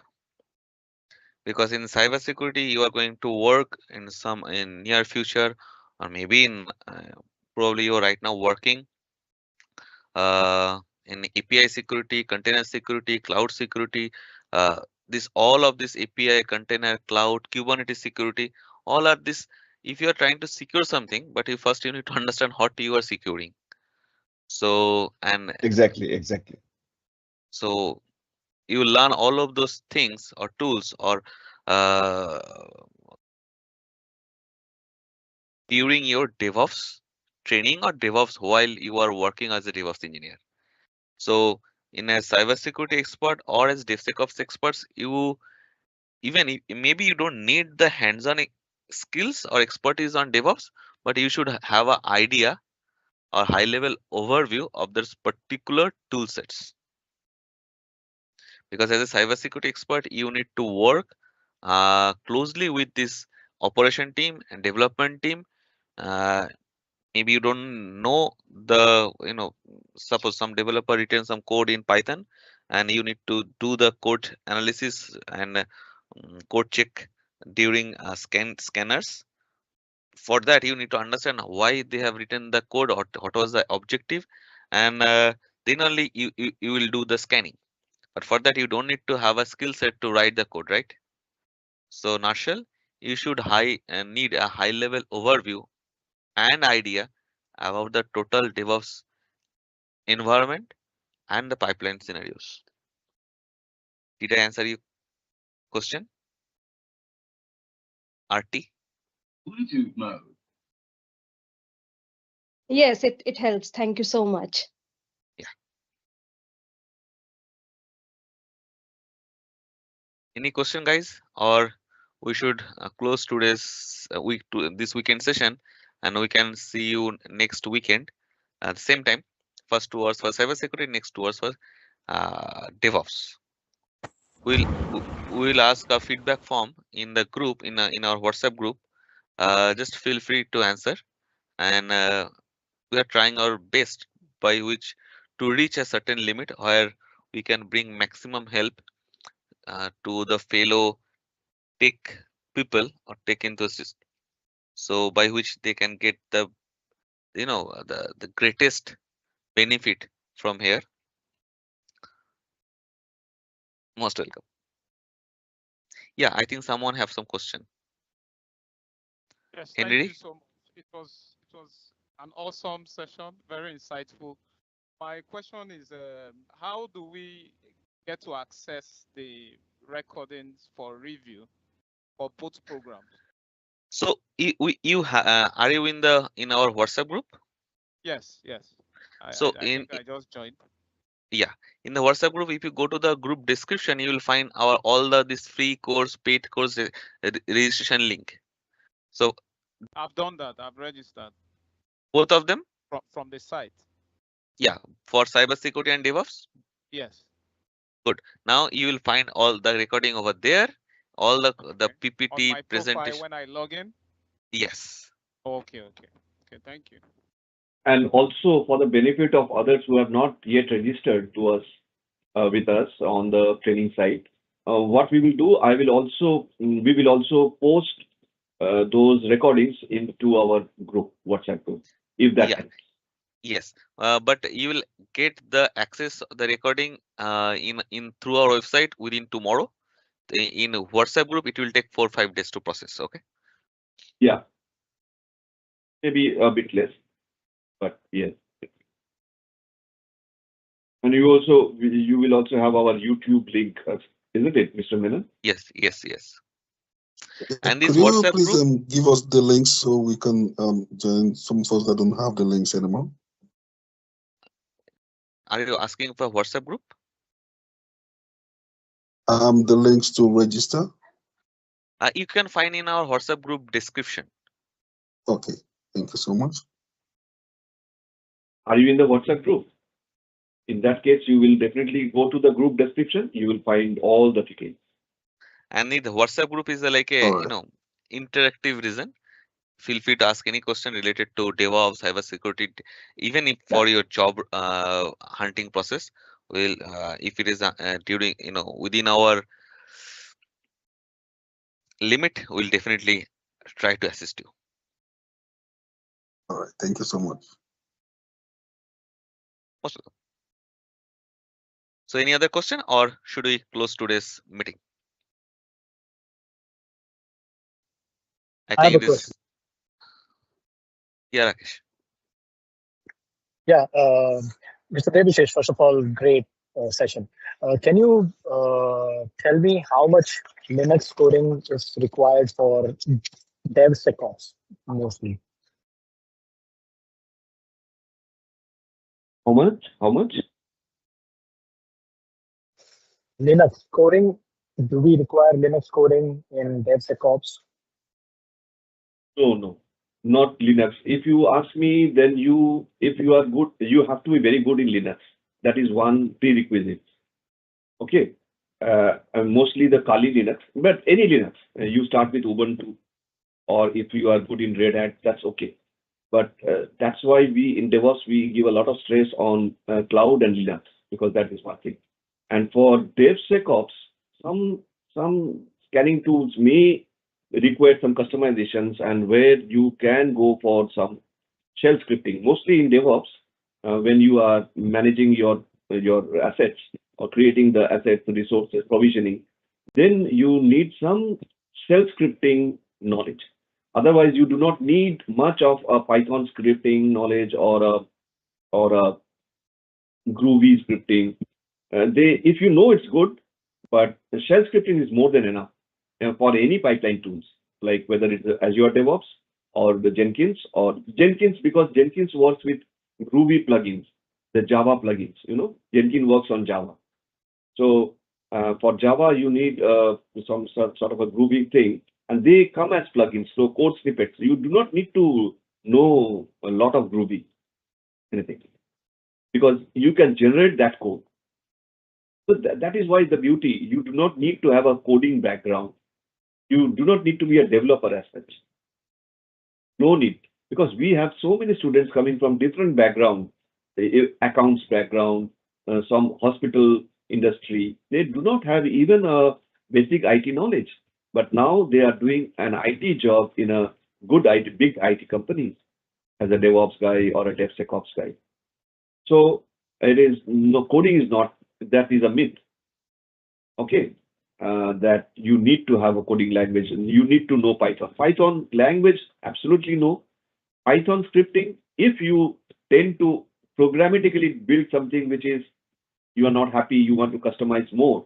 Because in cybersecurity, you are going to work in near future, or maybe in probably you're right now working in API security, container security, cloud security. This all of this API, container, cloud, Kubernetes security, all are this. If you are trying to secure something, but you need to understand what you are securing. So Exactly. so you learn all of those things or tools or uh, during your DevOps training or DevOps while you are working as a DevOps engineer. So in a cybersecurity expert or as DevSecOps experts, you even if maybe you don't need the hands-on skills or expertise on DevOps, but you should have an idea or high-level overview of this particular tool sets. Because as a cybersecurity expert, you need to work closely with this operation team and development team. Maybe you don't know the, suppose some developer written some code in Python, and you need to do the code analysis and code check during scanners. For that, you need to understand why they have written the code or what was the objective, and then only you will do the scanning. But for that, you don't need to have a skill set to write the code, right? So, Narshal, you should need a high level overview and idea about the total DevOps environment and the pipeline scenarios. Did I answer your question, RT? Bluetooth mode. Yes, it helps. Thank you so much. Yeah. Any question, guys? Or we should close today's this weekend session, and we can see you next weekend at the same time. First 2 hours for cybersecurity, next 2 hours for DevOps. We'll we'll ask a feedback form in the group in our WhatsApp group. Just feel free to answer, and we are trying our best by which to reach a certain limit where we can bring maximum help to the fellow tech people or tech enthusiasts, so by which they can get the the greatest benefit from here. Most welcome. Yeah, I think someone have some question. Yes, Henry? thank you so much. It was an awesome session, very insightful. My question is, how do we get to access the recordings for review for both programs? So are you in our WhatsApp group? Yes, yes. So I think I just joined. Yeah, in the WhatsApp group, if you go to the group description, you will find all this free course, paid course registration link. So I've done that. I've registered. Both of them? From the site. Yeah, for cybersecurity and DevOps? Yes. Good. Now you will find all the recording over there, all the PPT on my presentation. profile when I log in? Yes. Okay, thank you. And also for the benefit of others who have not yet registered to us with us on the training site, what we will do, we will also post those recordings into our group, WhatsApp group, if that helps. Yes, but you will get the access the recording in through our website within tomorrow. In WhatsApp group, it will take 4 or 5 days to process. Okay. Yeah. Maybe a bit less, but yes. And you will also have our YouTube link, isn't it, Mr. Menon? Yes. And this could WhatsApp you please group, give us the links so we can join some folks that don't have the links anymore? Are you asking for WhatsApp group? The links to register. You can find in our WhatsApp group description. Okay, thank you so much. Are you in the WhatsApp group? In that case, you will definitely go to the group description. You will find all the details. And the WhatsApp group is like a interactive reason. Feel free to ask any question related to DevOps, cybersecurity, even if for your job hunting process. Will if it is during within our limit, we'll definitely try to assist you. All right, thank you so much. Most welcome. So any other question, or should we close today's meeting? I have a question. Yeah, Rakesh. Yeah, Mr. Debasis, first of all, great session. Can you tell me how much Linux coding is required for DevSecOps mostly? How much? Linux coding Do we require Linux coding in DevSecOps? No, not Linux. If you ask me, then if you are good, you have to be very good in Linux. That is one prerequisite. Okay. And mostly the Kali Linux, but any Linux. You start with Ubuntu, or if you are good in Red Hat, that's okay. But that's why we in DevOps we give a lot of stress on cloud and Linux, because that is one thing. And for DevSecOps, some scanning tools may require some customizations, and where you can go for some shell scripting. Mostly in DevOps, when you are managing your assets or creating the assets, resources, provisioning, then you need some shell scripting knowledge. Otherwise, you do not need much of a Python scripting knowledge or a Groovy scripting. If you know, it's good, but the shell scripting is more than enough for any pipeline tools, like whether it's Azure DevOps or the Jenkins, because Jenkins works with Groovy plugins, the Java plugins. Jenkins works on Java. So for Java, you need some sort of a Groovy thing, and they come as plugins, so code snippets. You do not need to know a lot of Groovy, anything, because you can generate that code. So that is why the beauty, you do not need to have a coding background. You do not need to be a developer as such. No need, because we have so many students coming from different backgrounds, accounts background, some hospital industry. They do not have even a basic IT knowledge, but now they are doing an IT job in a good big IT companies as a DevOps guy or a DevSecOps guy. So coding is not, that is a myth. Okay, that you need to have a coding language and you need to know Python. Python language, absolutely no. Python scripting, if you tend to programmatically build something which is, you are not happy, you want to customize more,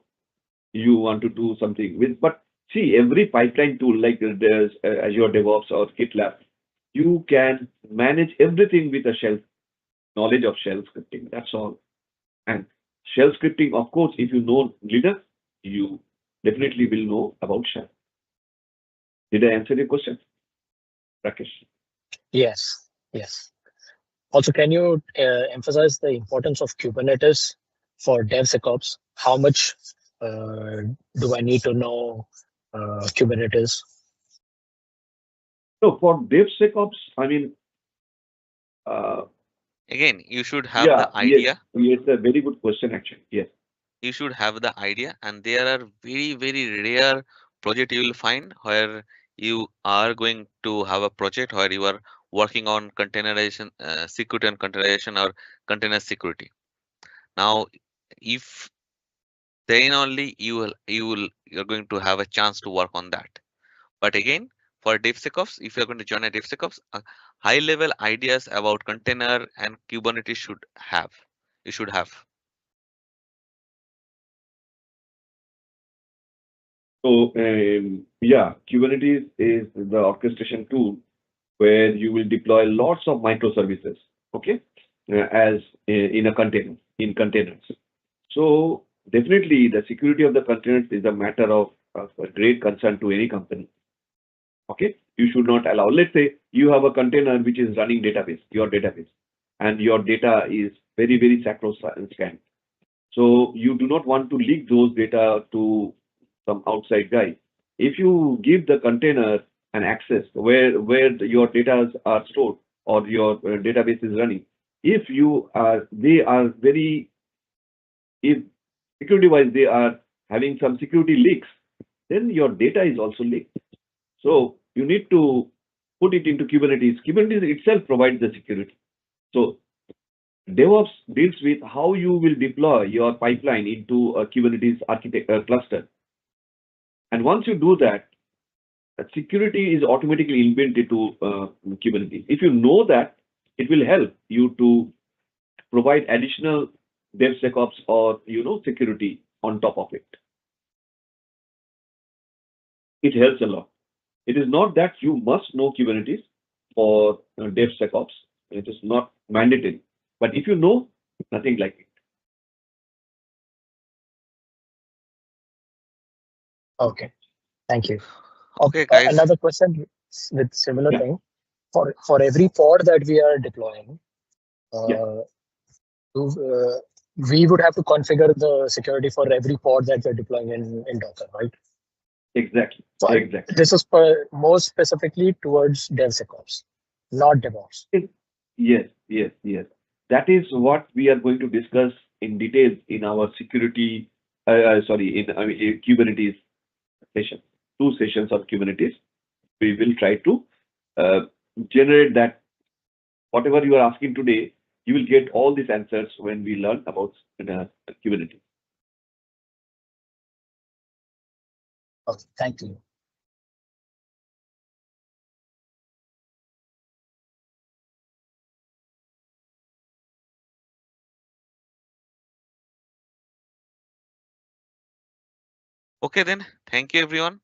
you want to do something with, but see, every pipeline tool like there's Azure DevOps or GitLab, you can manage everything with a shell, knowledge of shell scripting, that's all. And shell scripting, of course, if you know Linux, you definitely will know about shell. Did I answer your question, Rakesh? Yes. Also, can you emphasize the importance of Kubernetes for DevSecOps? How much do I need to know Kubernetes? So for DevSecOps, I mean, again, you should have the idea. Yes, a very good question actually. Yes. You should have the idea, and there are very, very rare project you will find where you are going to have a project where you are working on containerization, security and containerization, or container security. Now, if then only you're going to have a chance to work on that. But again, for DevSecOps, if you're going to join a DevSecOps, high level ideas about container and Kubernetes you should have. So Kubernetes is the orchestration tool where you will deploy lots of microservices, okay, as in a container, in containers. So definitely the security of the containers is a matter of a great concern to any company. Okay, you should not allow, let's say you have a container which is running your database, and your data is very, very sacrosanct. So you do not want to leak those data to some outside guy. If you give the container an access where your data are stored or your database is running, if security wise they are having some security leaks, then your data is also leaked. So you need to put it into Kubernetes. Kubernetes itself provides the security. So DevOps deals with how you will deploy your pipeline into a Kubernetes cluster. And once you do that, security is automatically inbuilt into Kubernetes. If you know that, it will help you to provide additional DevSecOps or security on top of it. It helps a lot. It is not that you must know Kubernetes for DevSecOps. It is not mandatory. But if you know, nothing like it. Okay, thank you. Okay, guys. Another question with similar Yeah. thing. For every pod that we are deploying, Yeah. we would have to configure the security for every pod that we're deploying in Docker, right? Exactly. So Exactly. this is more specifically towards DevSecOps, not DevOps. Yes, yes, yes. That is what we are going to discuss in detail in our security, in Kubernetes session. 2 sessions of Kubernetes. We will try to generate that. Whatever you are asking today, you will get all these answers when we learn about Kubernetes. Okay, thank you. Okay then, thank you everyone.